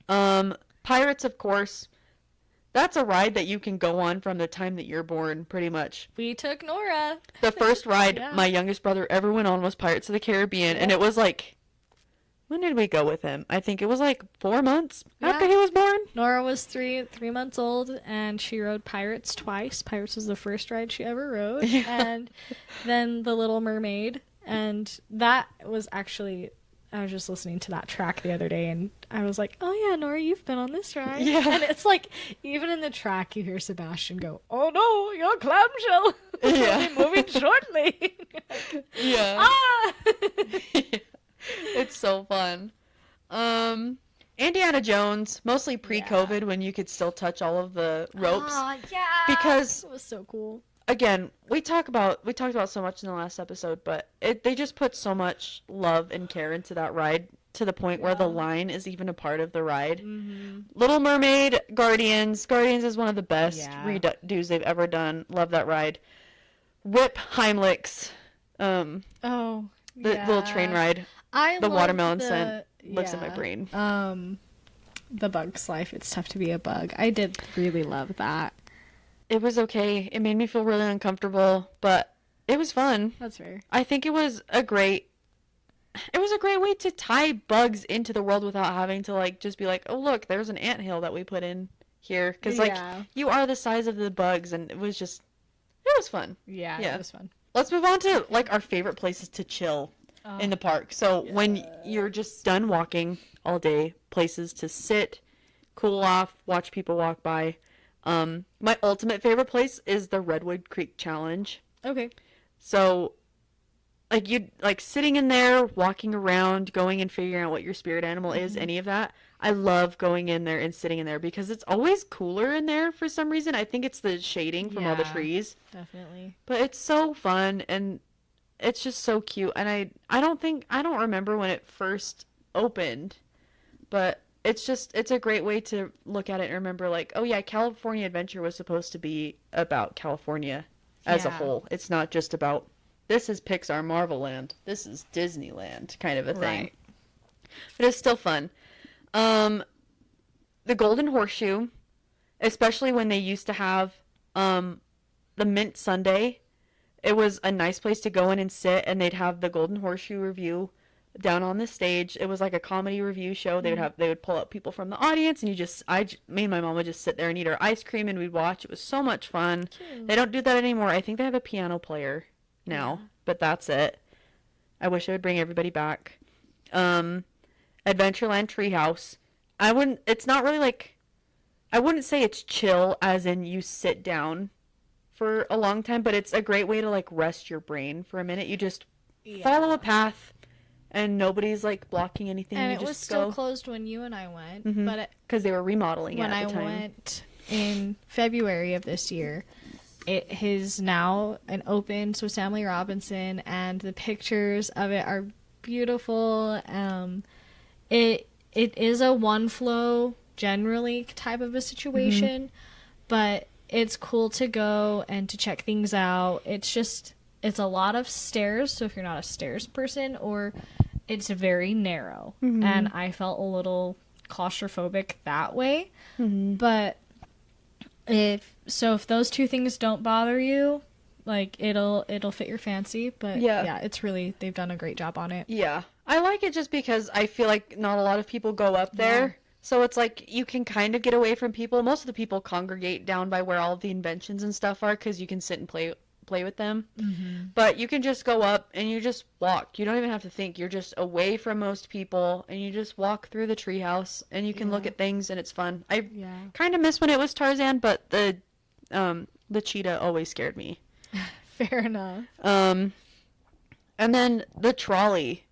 Pirates, of course. That's a ride that you can go on from the time that you're born, pretty much. We took Nora. The first ride my youngest brother ever went on was Pirates of the Caribbean, and it was like, when did we go with him? I think it was like 4 months after he was born. Nora was three months old, and she rode Pirates twice. Pirates was the first ride she ever rode, and then The Little Mermaid, and that was actually... I was just listening to that track the other day, and I was like, oh yeah, Nora, you've been on this ride. Yeah. And it's like, even in the track, you hear Sebastian go, oh no, your clamshell will be moving shortly. Yeah. Ah! It's so fun. Indiana Jones, mostly pre-COVID when you could still touch all of the ropes. Oh, yeah. Because it was so cool. Again, we talked about so much in the last episode, but they just put so much love and care into that ride to the point where the line is even a part of the ride. Mm-hmm. Little Mermaid, Guardians is one of the best redos they've ever done. Love that ride. Rip Heimlich's, the little train ride. The watermelon scent lives in my brain. The Bug's Life. It's tough to be a bug. I did really love that. It was okay. It made me feel really uncomfortable, but it was fun. That's fair. I think it was a great it was a great way to tie bugs into the world without having to like just be like, oh look, there's an anthill that we put in here, because like you are the size of the bugs, and it was fun. Yeah, Yeah, it was fun. Let's move on to like our favorite places to chill in the park. So when you're just done walking all day, places to sit, cool off, watch people walk by. My ultimate favorite place is the Redwood Creek Challenge. Okay. So like you like sitting in there, walking around, going and figuring out what your spirit animal is, any of that. I love going in there and sitting in there because it's always cooler in there for some reason. I think it's the shading from all the trees. Definitely. But it's so fun and it's just so cute. And I don't remember when it first opened, but it's a great way to look at it and remember like, oh yeah, California Adventure was supposed to be about California as a whole. It's not just about this is Pixar Marvel Land, this is Disneyland kind of a thing. Right. But it's still fun. The Golden Horseshoe, especially when they used to have the Mint Sundae, it was a nice place to go in and sit, and they'd have the Golden Horseshoe review down on the stage. It was like a comedy review show. They would pull up people from the audience, and me and my mom would just sit there and eat our ice cream, and we'd watch. It was so much fun. Cute. They don't do that anymore. I think they have a piano player now, but that's it. I wish I would bring everybody back. Adventureland Treehouse. It's not really like, I wouldn't say it's chill as in you sit down for a long time, but it's a great way to like rest your brain for a minute. You just follow a path and nobody's like blocking anything. And you it was still closed when you and I went, but because they were remodeling it at the time. When I went in February of this year, it is now an open Stanley Robinson, and the pictures of it are beautiful. It is a one flow generally type of a situation, but it's cool to go and to check things out. It's a lot of stairs, so if you're not a stairs person, or it's very narrow, and I felt a little claustrophobic that way. But if those two things don't bother you, like it'll fit your fancy. But yeah, it's really, they've done a great job on it. Yeah, I like it just because I feel like not a lot of people go up there. So it's like you can kind of get away from people. Most of the people congregate down by where all of the inventions and stuff are, because you can sit and play with them. But you can just go up and you just walk. You don't even have to think. You're just away from most people, and you just walk through the treehouse, and you can look at things, and it's fun. I kind of miss when it was Tarzan, but the cheetah always scared me. Fair enough. And then the trolley.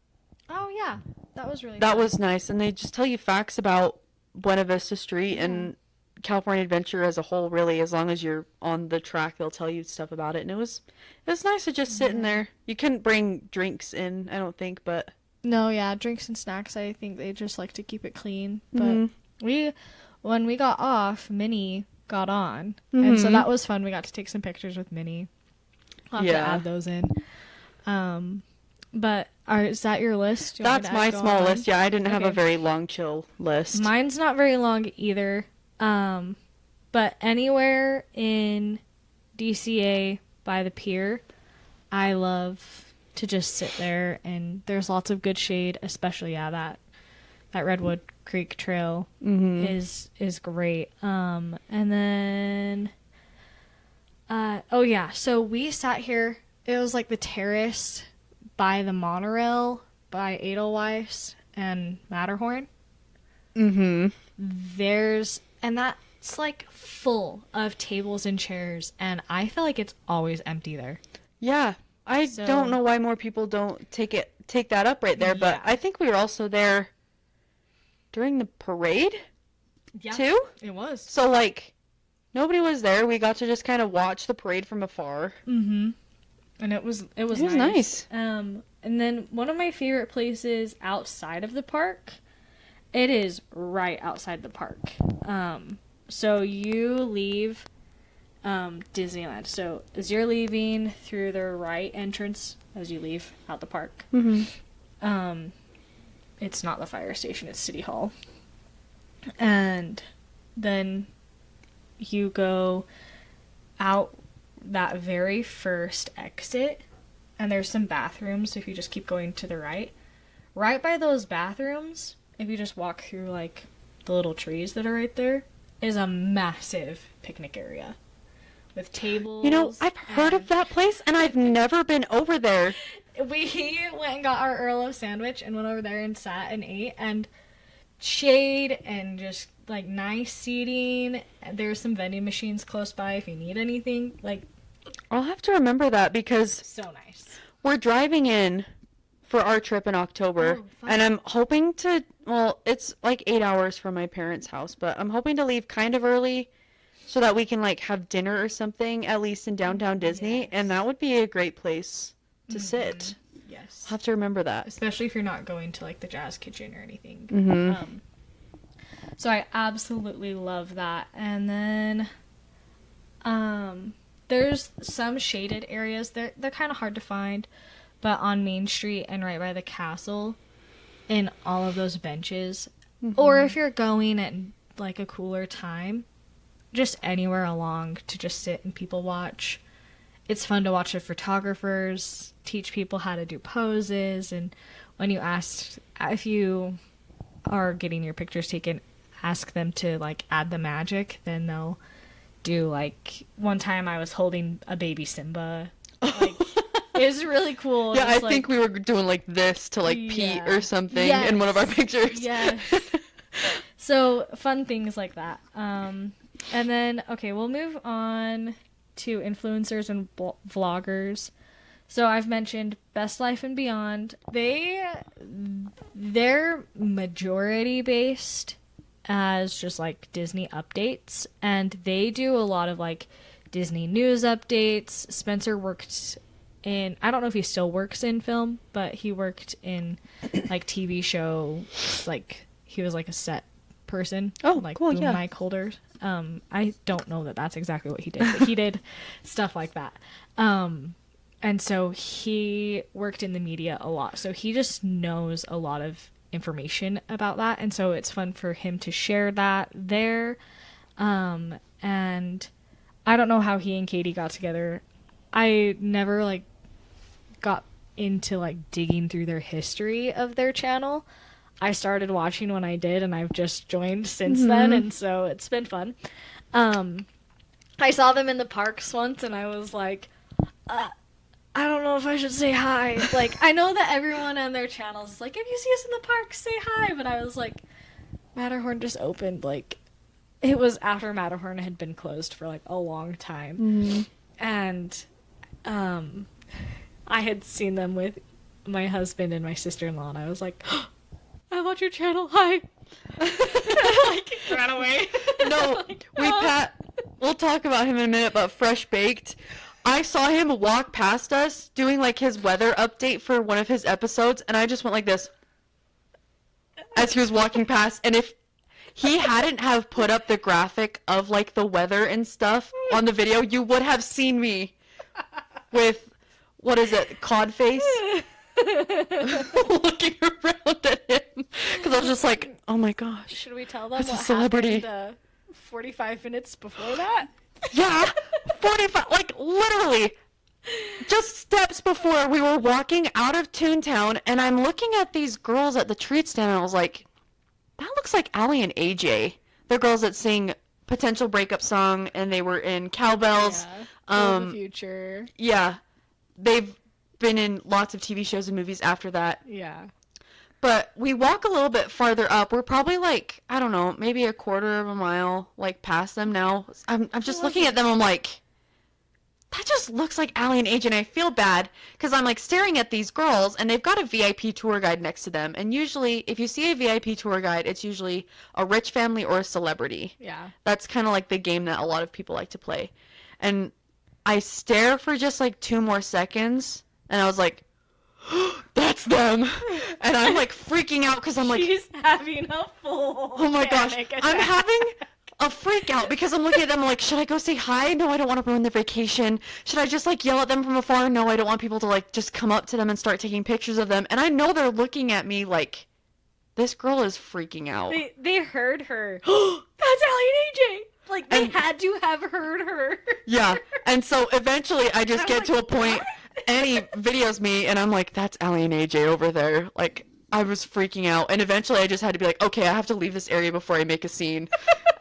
Oh yeah, that was really. That was nice, and they just tell you facts about Buena Vista Street and California Adventure as a whole. Really, as long as you're on the track, they'll tell you stuff about it, and it was nice to just sit in there. You couldn't bring drinks in, I don't think, but no, drinks and snacks. I think they just like to keep it clean. But when we got off, Minnie got on, and so that was fun. We got to take some pictures with Minnie. I'll have to add those in. But is that your list? That's my small list. Yeah, I didn't have a very long chill list. Mine's not very long either. But anywhere in DCA by the pier, I love to just sit there, and there's lots of good shade, especially that Redwood Creek Trail is great. And then so we sat here. It was like the terrace by the monorail by Edelweiss and Matterhorn. And that's like full of tables and chairs, and I feel like it's always empty there. Yeah, I don't know why more people don't take that up right there, but I think we were also there during the parade too. It was. So like nobody was there. We got to just kind of watch the parade from afar. And it was nice. And then one of my favorite places outside of the park, it is right outside the park. So you leave Disneyland. So as you're leaving through the right entrance as you leave out the park, it's not the fire station, it's City Hall. And then you go out that very first exit, and there's some bathrooms if you just keep going to the right. right by those bathrooms, if you just walk through, like, the little trees that are right there, is a massive picnic area with tables. You know, I've heard of that place, and I've never been over there. We went and got our Earl of sandwich and went over there and sat and ate, and shade and just, like, nice seating. There's some vending machines close by if you need anything. Like, I'll have to remember that because so nice. we're driving in for our trip in October, and I'm hoping to, well, it's like 8 hours from my parents' house, but I'm hoping to leave kind of early so that we can, like, have dinner or something, at least in downtown Disney, and that would be a great place to sit. Yes. I'll have to remember that. Especially if you're not going to, like, the Jazz Kitchen or anything. Mm-hmm. So I absolutely love that. And then there's some shaded areas. They're kind of hard to find, but on Main Street and right by the castle, in all of those benches. Mm-hmm. Or if you're going at, like, a cooler time, just anywhere along to just sit and people watch. It's fun to watch the photographers teach people how to do poses, and when you ask, if you are getting your pictures taken, ask them to, like, add the magic, then they'll do, like, one time I was holding a baby Simba. Like, it was really cool. Yeah, I think we were doing, like, this to, like, Pete or something in one of our pictures. Yeah. So, fun things like that. And then, okay, we'll move on to influencers and vloggers. So I've mentioned Best Life and Beyond. They're majority based as just, like, Disney updates, and they do a lot of, like, Disney news updates. Spencer worked in, I don't know if he still works in film, but he worked in, like, TV show, like, he was, like, a set person. Oh, like, cool, boom yeah. mic holders. I don't know that that's exactly what he did, but he did stuff like that. And so he worked in the media a lot. So he just knows a lot of information about that. And so it's fun for him to share that there. And I don't know how he and Katie got together. I never, like, got into, like, digging through their history of their channel. I started watching when I did, and I've just joined since then, and so it's been fun. I saw them in the parks once, and I was like, I don't know if I should say hi. Like, I know that everyone on their channels is like, if you see us in the parks, say hi. But I was like, Matterhorn just opened. Like, it was after Matterhorn had been closed for, like, a long time. Mm-hmm. And I had seen them with my husband and my sister-in-law, and I was like, I watch your channel. Hi. Like, ran away. No, like, we'll talk about him in a minute, but Fresh Baked, I saw him walk past us doing, like, his weather update for one of his episodes, and I just went like this as he was walking past. And if he hadn't have put up the graphic of, like, the weather and stuff on the video, you would have seen me with, what is it, cod face? Looking around at him because I was just like, oh my gosh, should we tell them that's what a celebrity happened 45 minutes before that? Yeah, 45, like, literally just steps before we were walking out of Toontown, and I'm looking at these girls at the treat stand, and I was like, that looks like Allie and AJ, the girls that sing Potential Breakup Song, and they were in Cowbells. The Future. Yeah, they've been in lots of TV shows and movies after that. Yeah. But we walk a little bit farther up. We're probably, like, I don't know, maybe a quarter of a mile, like, past them now. I'm just looking at them. I'm like, that just looks like Allie and AJ. And I feel bad because I'm, like, staring at these girls, and they've got a VIP tour guide next to them. And usually, if you see a VIP tour guide, it's usually a rich family or a celebrity. Yeah. That's kind of like the game that a lot of people like to play. And I stare for just, like, 2 more seconds. And I was like, that's them. And I'm, like, freaking out because I'm like, she's having a full oh my gosh, attack. I'm having a freak out because I'm looking at them, I'm like, should I go say hi? No, I don't want to ruin their vacation. Should I just, like, yell at them from afar? No, I don't want people to, like, just come up to them and start taking pictures of them. And I know they're looking at me like, this girl is freaking out. They heard her. That's Allie and AJ. Like, they had to have heard her. Yeah. And so eventually I just get to a point, Annie videos me, and I'm like, that's Allie and AJ over there. Like, I was freaking out. And eventually I just had to be like, okay, I have to leave this area before I make a scene.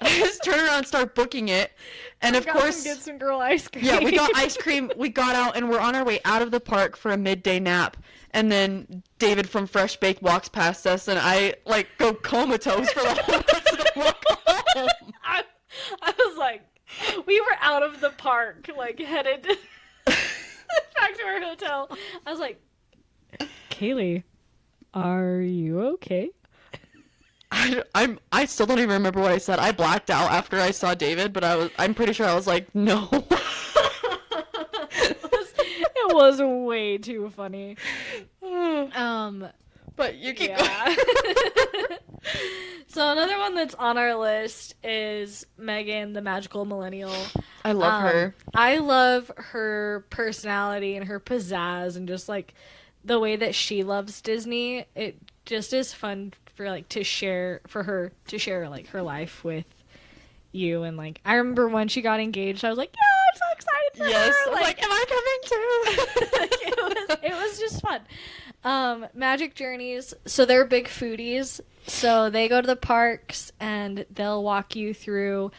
I just turn around and start booking it. And of course, get some girl ice cream. Yeah, we got ice cream. We got out and we're on our way out of the park for a midday nap. And then David from Fresh Baked walks past us and I like go comatose for the whole rest of the walk home. I was like, we were out of the park, like headed back to our hotel. I was like, Kaylee, are you okay? I still don't even remember what I said. I blacked out after I saw David, but I'm pretty sure I was like, no. It was way too funny. But you keep going. So another one that's on our list is Megan, the Magical Millennial. I love her. I love her personality and her pizzazz and just like the way that she loves Disney. It just is fun for like to share like her life with you. And like I remember when she got engaged, I was like, yeah, I'm so excited for her. Like, am I coming too? Like, it was just fun. Magic Journeys, so they're big foodies, so they go to the parks and they'll walk you through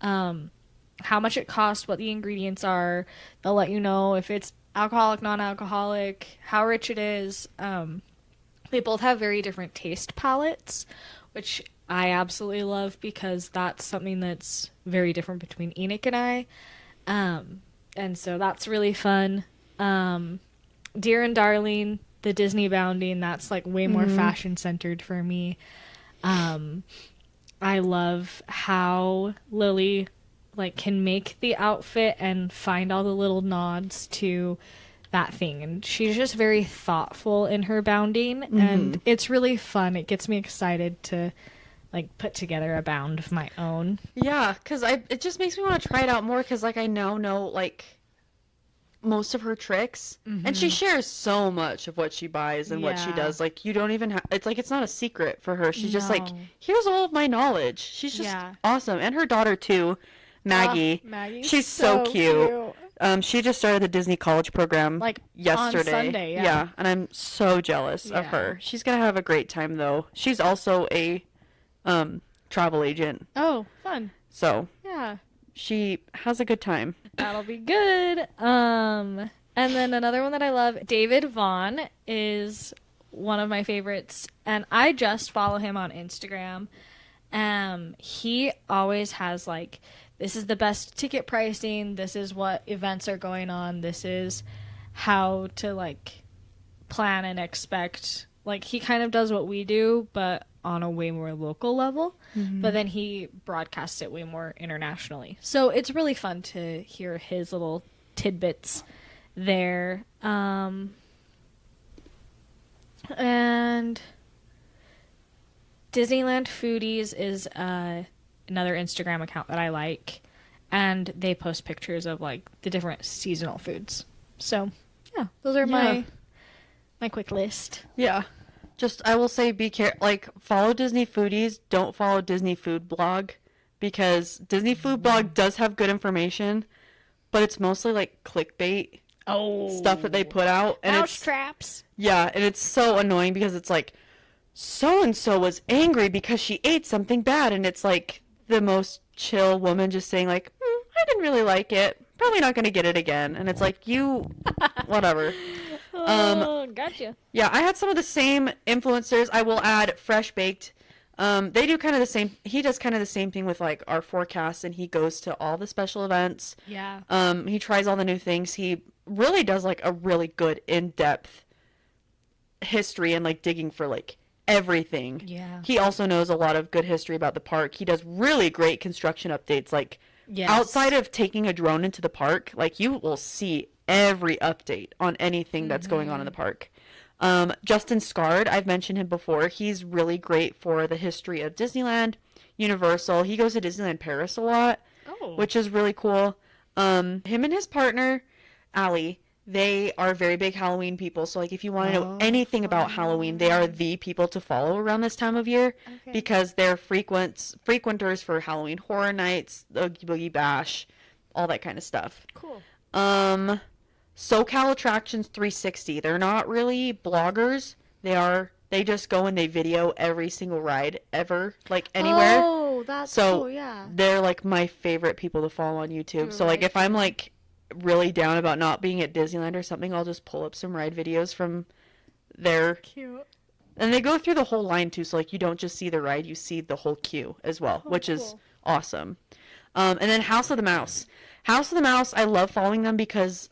how much it costs, what the ingredients are. They'll let you know if it's alcoholic, non-alcoholic, how rich it is. They both have very different taste palettes, which I absolutely love because that's something that's very different between Enoch and I. And so that's really fun. Dear and Darling, the Disney bounding, that's like way more fashion centered for me. I love how Lily like can make the outfit and find all the little nods to that thing, and she's just very thoughtful in her bounding, and it's really fun. It gets me excited to like put together a bound of my own. Yeah, because it just makes me want to try it out more because like I now know like most of her tricks, and she shares so much of what she buys and what she does. Like you don't even have, it's like it's not a secret for her. She's just like, here's all of my knowledge. She's just awesome. And her daughter too, Maggie. She's so cute. She just started the Disney College program like yesterday. On Sunday, yeah, and I'm so jealous of her. She's gonna have a great time though. She's also a travel agent. Oh, fun. So yeah, she has a good time. That'll be good. And then another one that I love, David Vaughn is one of my favorites, and I just follow him on Instagram. He always has like, this is the best ticket pricing, this is what events are going on, this is how to like plan and expect. Like he kind of does what we do, but on a way more local level, but then he broadcasts it way more internationally. So it's really fun to hear his little tidbits there. And Disneyland Foodies is another Instagram account that I like, and they post pictures of like the different seasonal foods. So yeah, those are my quick list. Yeah. Just, I will say, be careful. Like, follow Disney Foodies. Don't follow Disney Food Blog, because Disney Food Blog does have good information, but it's mostly like clickbait stuff that they put out, and mouse traps. Yeah, and it's so annoying because it's like, so and so was angry because she ate something bad, and it's like the most chill woman just saying like, I didn't really like it. Probably not gonna get it again, and it's like whatever. Gotcha. Yeah, I had some of the same influencers. I will add Fresh Baked. They do kind of the same. He does kind of the same thing with like our forecasts, and he goes to all the special events. Yeah. He tries all the new things. He really does like a really good in-depth history and like digging for like everything. Yeah. He also knows a lot of good history about the park. He does really great construction updates. Like outside of taking a drone into the park, like you will see every update on anything that's going on in the park. Justin Scard, I've mentioned him before. He's really great for the history of Disneyland, Universal. He goes to Disneyland Paris a lot, which is really cool. Him and his partner, Allie, they are very big Halloween people. So like if you want to know anything about Halloween, they are the people to follow around this time of year because they're frequenters for Halloween Horror Nights, the Oogie Boogie Bash, all that kind of stuff. Cool. SoCal Attractions 360. They're not really bloggers. They are They just go and they video every single ride ever, like anywhere. Oh, that's So cool, yeah. they're like my favorite people to follow on YouTube. Do So like ride if I'm video. like really down about not being at Disneyland or something, I'll just pull up some ride videos from there. Cute. And they go through the whole line too, so like you don't just see the ride, you see the whole queue as well, Oh, which is cool. awesome. And then House of the Mouse. House of the Mouse, I love following them because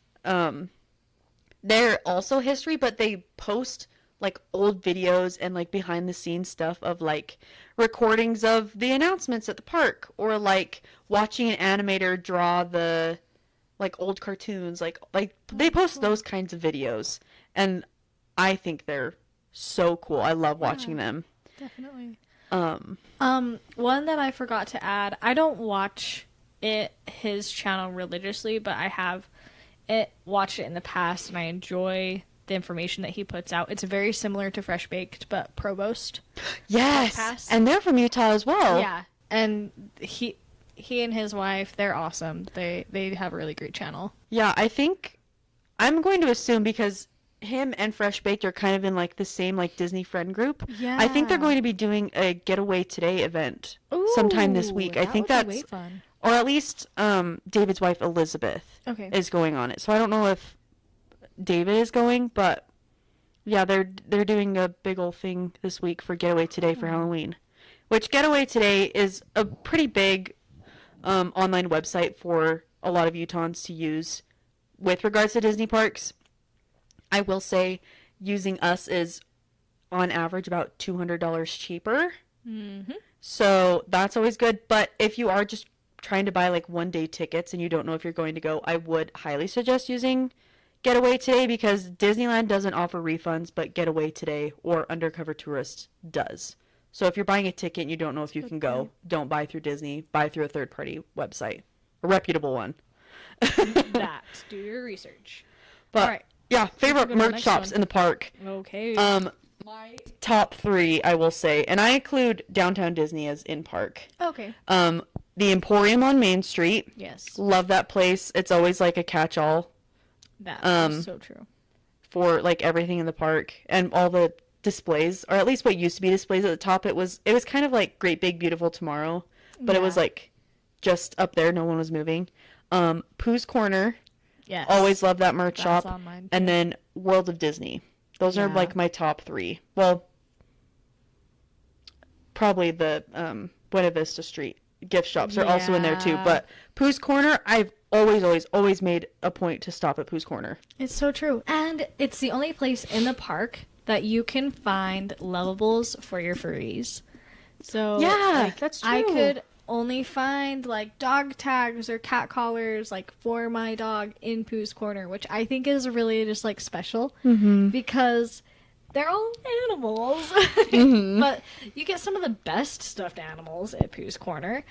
they're also history, but they post like old videos and like behind the scenes stuff of like recordings of the announcements at the park, or like watching an animator draw the like old cartoons, like they post cool. those kinds of videos, and I think they're so cool. I love watching them. Definitely. Um, One that I forgot to add, I don't watch his channel religiously, but I have watched it in the past, and I enjoy the information that he puts out. It's very similar to Fresh Baked, but Provost. yes, Podcast. and they're from Utah as well. Yeah, and he and his wife, they're awesome. They have a really great channel. Yeah, I think I'm going to assume because him and Fresh Baked are kind of in like the same like Disney friend group. Yeah. I think they're going to be doing a Getaway Today event sometime this week. I think that would that's be way fun. or at least David's wife Elizabeth Okay. is going on it. So I don't know if David is going, but yeah, they're doing a big old thing this week for Getaway Today for Halloween. Which Getaway Today is a pretty big online website for a lot of Utahns to use with regards to Disney parks. I will say using us is on average about $200 cheaper. Mm-hmm. So that's always good. But if you are just trying to buy like 1 day tickets and you don't know if you're going to go, I would highly suggest using Getaway Today because Disneyland doesn't offer refunds, but Getaway Today or Undercover Tourist does. So if you're buying a ticket and you don't know if you can go, don't buy through Disney, buy through a third-party website, a reputable one. That. Do your research. But All right. yeah, favorite go to the merch next shops one. in the park. Okay. My top 3, I will say, and I include Downtown Disney as in park. Okay. The Emporium on Main Street. Yes. Love that place. It's always like a catch-all That is so true. for like everything in the park and all the displays, or at least what used to be displays at the top. It was kind of like Great Big Beautiful Tomorrow, but it was Yeah. like just up there. No one was moving. Pooh's Corner. Yes. Always love that merch That's shop. on mine, too. And then World of Disney. Those are Yeah. like my top 3. Well, probably the Buena Vista Street gift shops are also in there too. Yeah. But Pooh's Corner, I've always made a point to stop at Pooh's Corner. It's so true. And it's the only place in the park that you can find lovables for your furries. So Yeah, like, that's I true. could only find like dog tags or cat collars like for my dog in Pooh's Corner, which I think is really just like special because they're all animals. But you get some of the best stuffed animals at Pooh's Corner.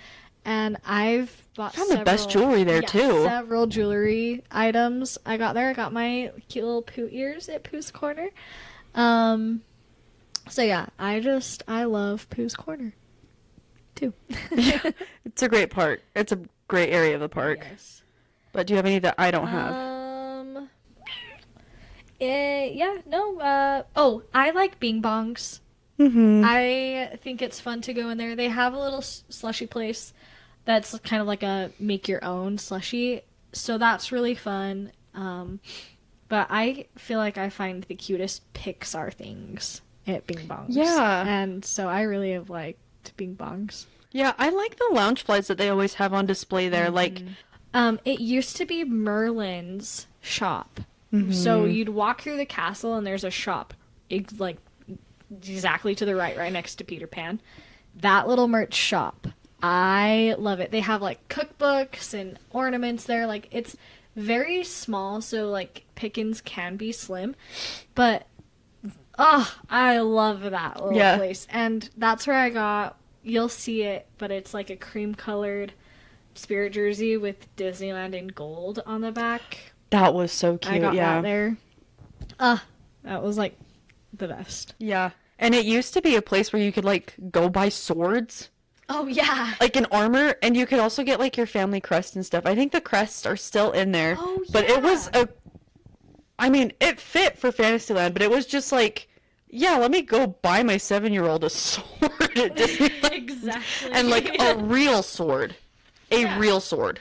And I've bought Found the best jewelry there, too. Several jewelry items I got there. I got my cute little Pooh ears at Pooh's Corner. So yeah, I love Pooh's Corner too. It's a great park. It's a great area of the park. Yes. But do you have any that I don't have? I like Bing Bongs. Mm-hmm. I think it's fun to go in there. They have a little slushy place that's kind of like a make your own slushy, so that's really fun. But I feel like I find the cutest Pixar things at Bing Bongs. Yeah. And so I really have liked Bing Bongs. Yeah, I like the lounge flights that they always have on display there. Like, It used to be Merlin's shop. So you'd walk through the castle and there's a shop like exactly to the right next to Peter Pan. That little merch shop. I love it. They have like cookbooks and ornaments there. Like it's very small, so like pickings can be slim. But I love that little place. And that's where I got, you'll see it, but it's like a cream colored Spirit jersey with Disneyland in gold on the back. that was so cute. I got yeah. that there. That was like the best. Yeah. And it used to be a place where you could like go buy swords, Oh yeah. like in armor, and you could also get like your family crest and stuff. I think the crests are still in there. Oh, But it was yeah. it fit for Fantasyland, but it was just like yeah, let me go buy my 7-year-old a sword at Disneyland. Exactly. And like a real sword. A Yeah. real sword.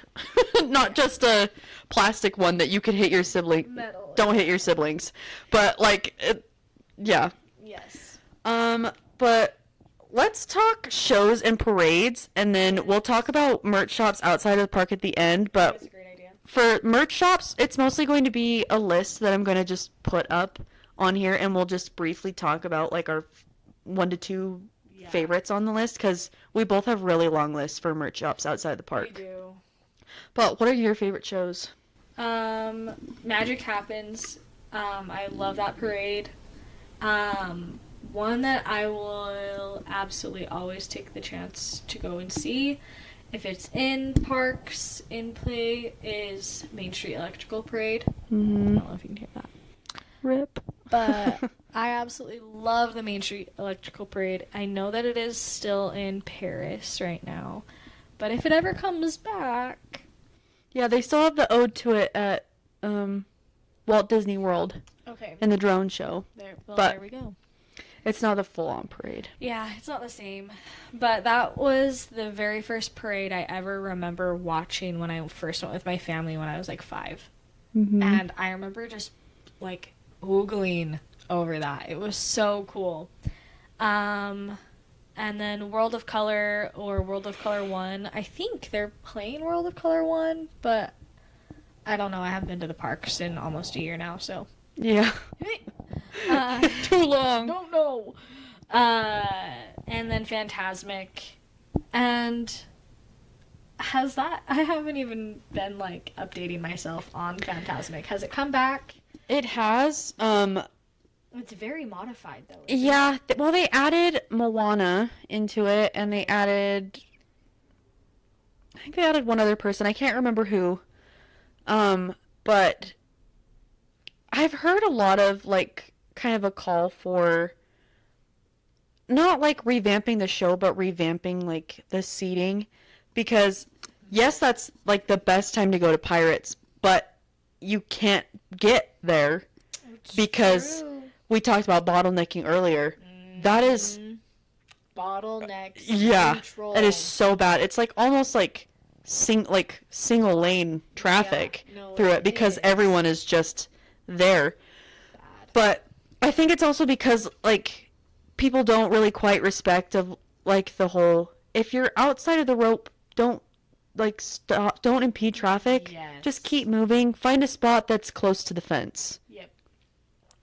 Not just a plastic one that you could hit your sibling. Metal. Don't hit your siblings. But like, yeah. Yes. But let's talk shows and parades, and then we'll talk about merch shops outside of the park at the end. But That's a great idea. for merch shops, it's mostly going to be a list that I'm going to just put up on here, and we'll just briefly talk about like our 1 to 2 favorites on the list, because we both have really long lists for merch shops outside the park. We do. But what are your favorite shows? Magic Happens. I love that parade. One that I will absolutely always take the chance to go and see, if it's in parks, in play, is Main Street Electrical Parade. Mm-hmm. I don't know if you can hear that. Rip. But I absolutely love the Main Street Electrical Parade. I know that it is still in Paris right now, but if it ever comes back... Yeah, they still have the ode to it at Walt Disney World. Okay. In the drone show. There we go. It's not a full-on parade. Yeah, it's not the same. But that was the very first parade I ever remember watching when I first went with my family when I was like 5. Mm-hmm. And I remember just like oogling over that. It was so cool. And then World of Color or World of Color 1. I think they're playing World of Color 1, but I don't know. I haven't been to the parks in almost a year now, so. Yeah. Too long. Don't know. And then Phantasmic. And has that... I haven't even been, like, updating myself on Phantasmic. Has it come back? It has. It's very modified, though. Yeah. Well, they added Moana into it, and they added... I think they added one other person. I can't remember who. But I've heard a lot of, like, kind of a call for not, like, revamping the show, but revamping, like, the seating. Because, yes, that's, like, the best time to go to Pirates, but you can't get there because we talked about bottlenecking earlier. Mm-hmm. That is... Bottlenecks. Yeah, control. that is so bad. It's, like, almost, like, single lane traffic through it because everyone is just there. Bad. But I think it's also because, like, people don't really quite respect of, like, the whole, if you're outside of the rope, don't, like, stop, don't impede traffic. Yes. Just keep moving. Find a spot that's close to the fence. Yep.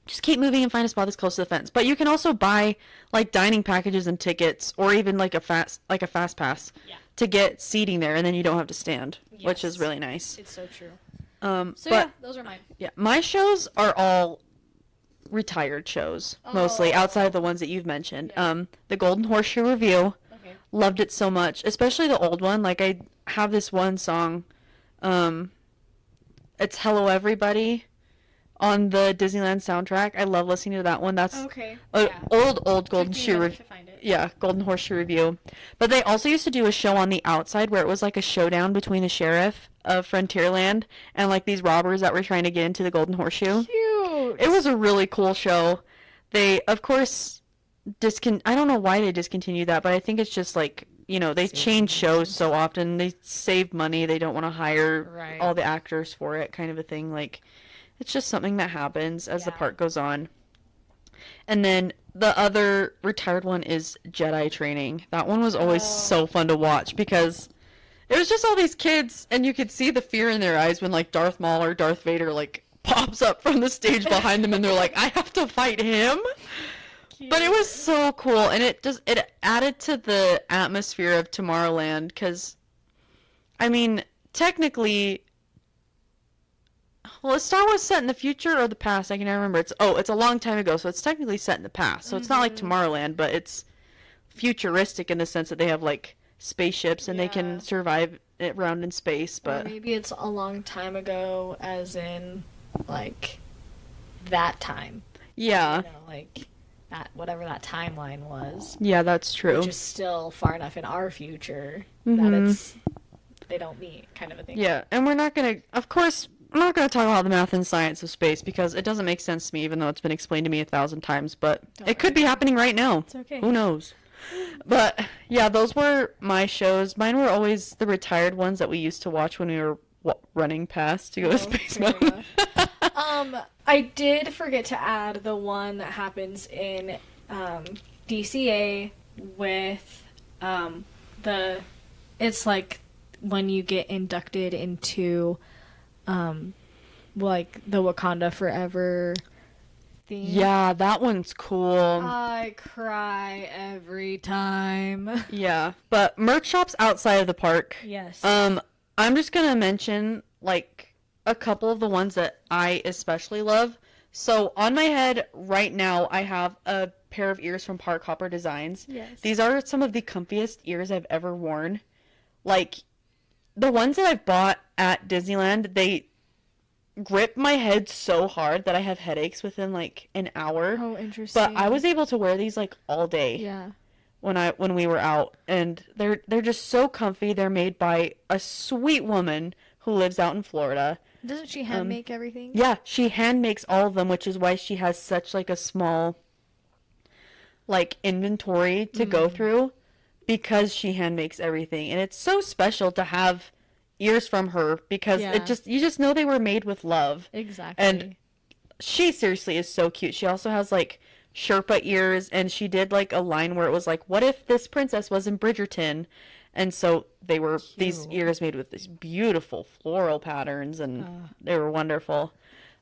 Just keep moving and find a spot that's close to the fence. But you can also buy, like, dining packages and tickets, or even, like, a fast pass. Yeah. To get seating there, and then you don't have to stand, which is really nice. It's so true. But, yeah, those are mine. Yeah, my shows are all retired shows, mostly, outside of the ones that you've mentioned. Yeah. The Golden Horseshoe Review, loved it so much, especially the old one. Like, I have this one song, it's Hello Everybody, on the Disneyland soundtrack. I love listening to that one. That's old Golden Shoe Golden Horseshoe Review. But they also used to do a show on the outside where it was like a showdown between the sheriff of Frontierland and like these robbers that were trying to get into the Golden Horseshoe. Cute. It was a really cool show. They, of course, I don't know why they discontinued that, but I think it's just like, you know, they change shows so often. They save money. They don't want to hire all the actors for it, kind of a thing. Like, it's just something that happens as the park goes on. And then the other retired one is Jedi Training. That one was always so fun to watch because it was just all these kids, and you could see the fear in their eyes when, like, Darth Maul or Darth Vader, like, pops up from the stage behind them, and they're like, I have to fight him? Cute. But it was so cool, and it added to the atmosphere of Tomorrowland, because, I mean, technically... Well, is Star Wars set in the future or the past? I can never remember. It's a long time ago, so it's technically set in the past. So it's not like Tomorrowland, but it's futuristic in the sense that they have, like, spaceships and they can survive around in space. But or maybe it's a long time ago, as in, like, that time. Yeah. You know, like, that, whatever that timeline was. Yeah, that's true. Which is still far enough in our future that they don't meet, kind of a thing. Yeah, and we're not going to, of course... I'm not going to talk about the math and science of space because it doesn't make sense to me, even though it's been explained to me 1,000 times. But it could be happening right now. It's okay. Who knows? But yeah, those were my shows. Mine were always the retired ones that we used to watch when we were running past to go to Space Mountain. I did forget to add the one that happens in DCA with it's like when you get inducted into like the Wakanda Forever thing. Yeah, that one's cool. I cry every time. Yeah, but merch shops outside of the park. Yes. I'm just gonna mention like a couple of the ones that I especially love. So on my head right now, I have a pair of ears from Park Hopper Designs. Yes. These are some of the comfiest ears I've ever worn. Like, the ones that I've bought at Disneyland, they grip my head so hard that I have headaches within like an hour. Oh, interesting. But I was able to wear these like all day. Yeah. When we were out, and they're just so comfy. They're made by a sweet woman who lives out in Florida. Doesn't she hand make everything? Yeah, she hand makes all of them, which is why she has such like a small like inventory to go through, because she hand makes everything. And it's so special to have ears from her because you just know they were made with love. Exactly. And she seriously is so cute. She also has like Sherpa ears, and she did like a line where it was like, what if this princess was in Bridgerton? And so they were these ears made with these beautiful floral patterns, and they were wonderful.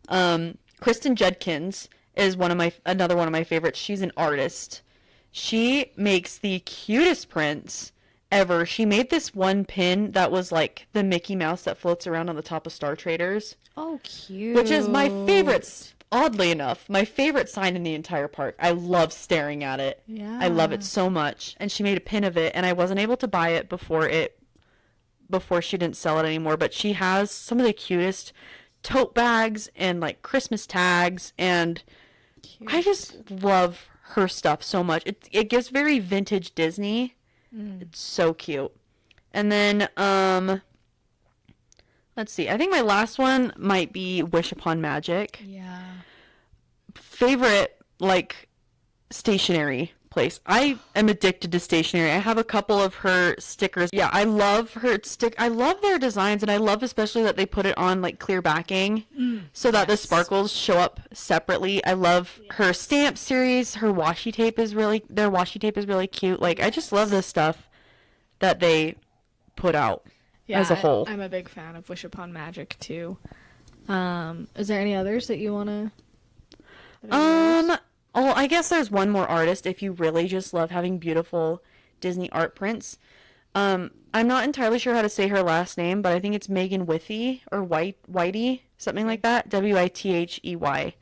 Kristen Judkins is another one of my favorites. She's an artist. She makes the cutest prints ever. She made this one pin that was like the Mickey Mouse that floats around on the top of Star Traders. Oh, cute. Which is my favorite, oddly enough, my favorite sign in the entire park. I love staring at it. Yeah. I love it so much. And she made a pin of it, and I wasn't able to buy it before she didn't sell it anymore, but she has some of the cutest tote bags and like Christmas tags, and I just love her stuff so much. It gives very vintage Disney. It's so cute. And then let's see. I think my last one might be Wish Upon Magic. Yeah. Favorite like stationery place. I am addicted to stationery. I have a couple of her stickers. Yeah, I love I love their designs, and I love especially that they put it on like clear backing so that the sparkles show up separately. I love her stamp series. Their washi tape is really cute. Like, I just love the stuff that they put out as a whole. I'm a big fan of Wish Upon Magic too. Is there any others that you want to I guess there's one more artist if you really just love having beautiful Disney art prints. I'm not entirely sure how to say her last name, but I think it's Megan Withey or Whitey, something like that. Withey.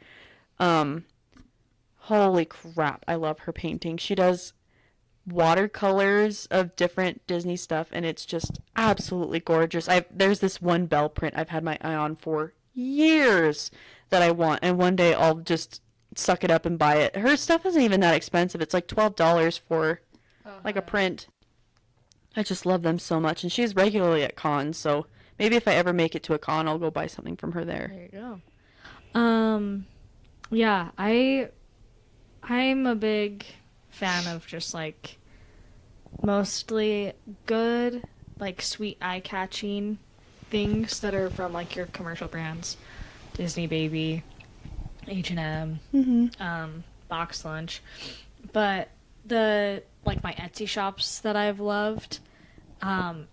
Holy crap, I love her painting. She does watercolors of different Disney stuff, and it's just absolutely gorgeous. There's this one Belle print I've had my eye on for years that I want, and one day I'll just suck it up and buy it. Her stuff isn't even that expensive. It's like $12 for like a print. I just love them so much, and she's regularly at cons, so maybe if I ever make it to a con, I'll go buy something from her there. There you go. Yeah, I'm a big fan of just like mostly good, like sweet eye-catching things that are from like your commercial brands, Disney Baby, H&M, Box Lunch. But the like my Etsy shops that I've loved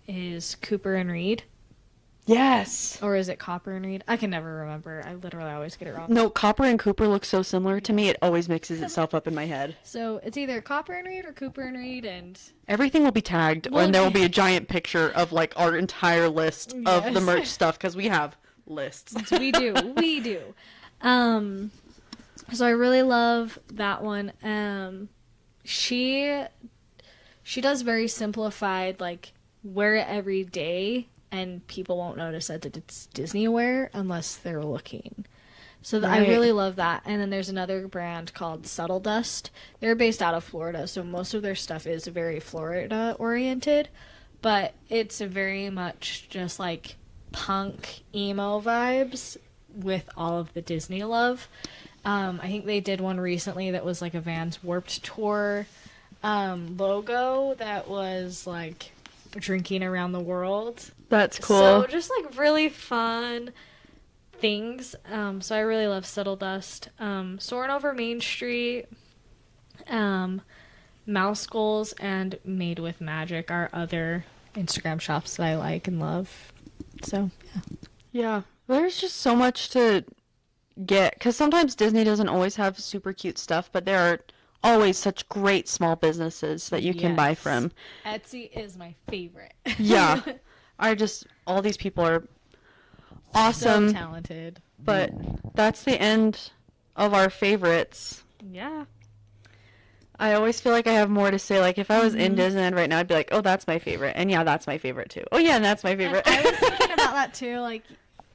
is Cooper and Reed. Yes. Or is it Copper and Reed? I can never remember. I literally always get it wrong. No, Copper and Cooper look so similar to me, it always mixes itself up in my head. So it's either Copper and Reed or Cooper and Reed, and everything will be tagged, and there will be a giant picture of like our entire list of the merch stuff, because we have lists. We do. So I really love that one. She does very simplified, like, wear it every day, and people won't notice that it's Disney wear unless they're looking. So I really love that. And then there's another brand called Subtle Dust. They're based out of Florida, so most of their stuff is very Florida oriented, but it's very much just like punk emo vibes with all of the Disney love. I think they did one recently that was like a Vans Warped Tour logo that was like drinking around the world. That's cool. So just like really fun things. So I really love Settle Dust. Soaring Over Main Street, Mouse Goals, and Made with Magic are other Instagram shops that I like and love. So Yeah, there's just so much to get, because sometimes Disney doesn't always have super cute stuff, but there are always such great small businesses that you can buy from. Etsy is my favorite. Yeah. All these people are awesome. So talented. But that's the end of our favorites. Yeah. I always feel like I have more to say. Like, if I was in Disneyland right now, I'd be like, oh, that's my favorite. And yeah, that's my favorite too. Oh yeah, and that's my favorite. I was thinking about that too. Like,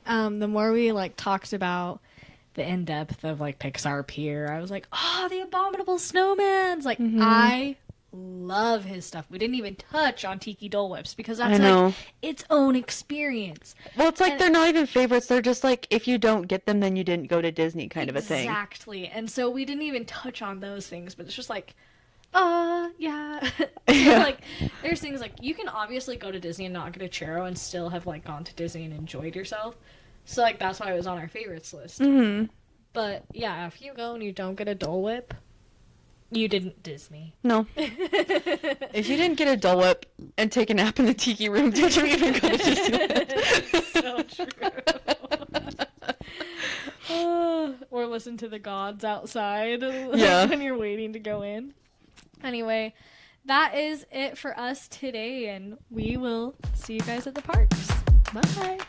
the more we like talked about the in-depth of like Pixar Pier, I was like, oh, the Abominable Snowman's. Like, I love his stuff. We didn't even touch on Tiki Dole Whips because that's like its own experience. Well, it's like they're not even favorites. They're just like, if you don't get them, then you didn't go to Disney kind of a thing. Exactly. And so we didn't even touch on those things, but it's just like, yeah. Like, there's things like, you can obviously go to Disney and not get a churro and still have like gone to Disney and enjoyed yourself. So like, that's why it was on our favorites list. But yeah, if you go and you don't get a Dole Whip, you didn't Disney. No. If you didn't get a Dole Whip and take a nap in the tiki room, did you even go to Disneyland? So true. Or listen to the gods outside when you're waiting to go in. Anyway, that is it for us today, and we will see you guys at the parks. Bye.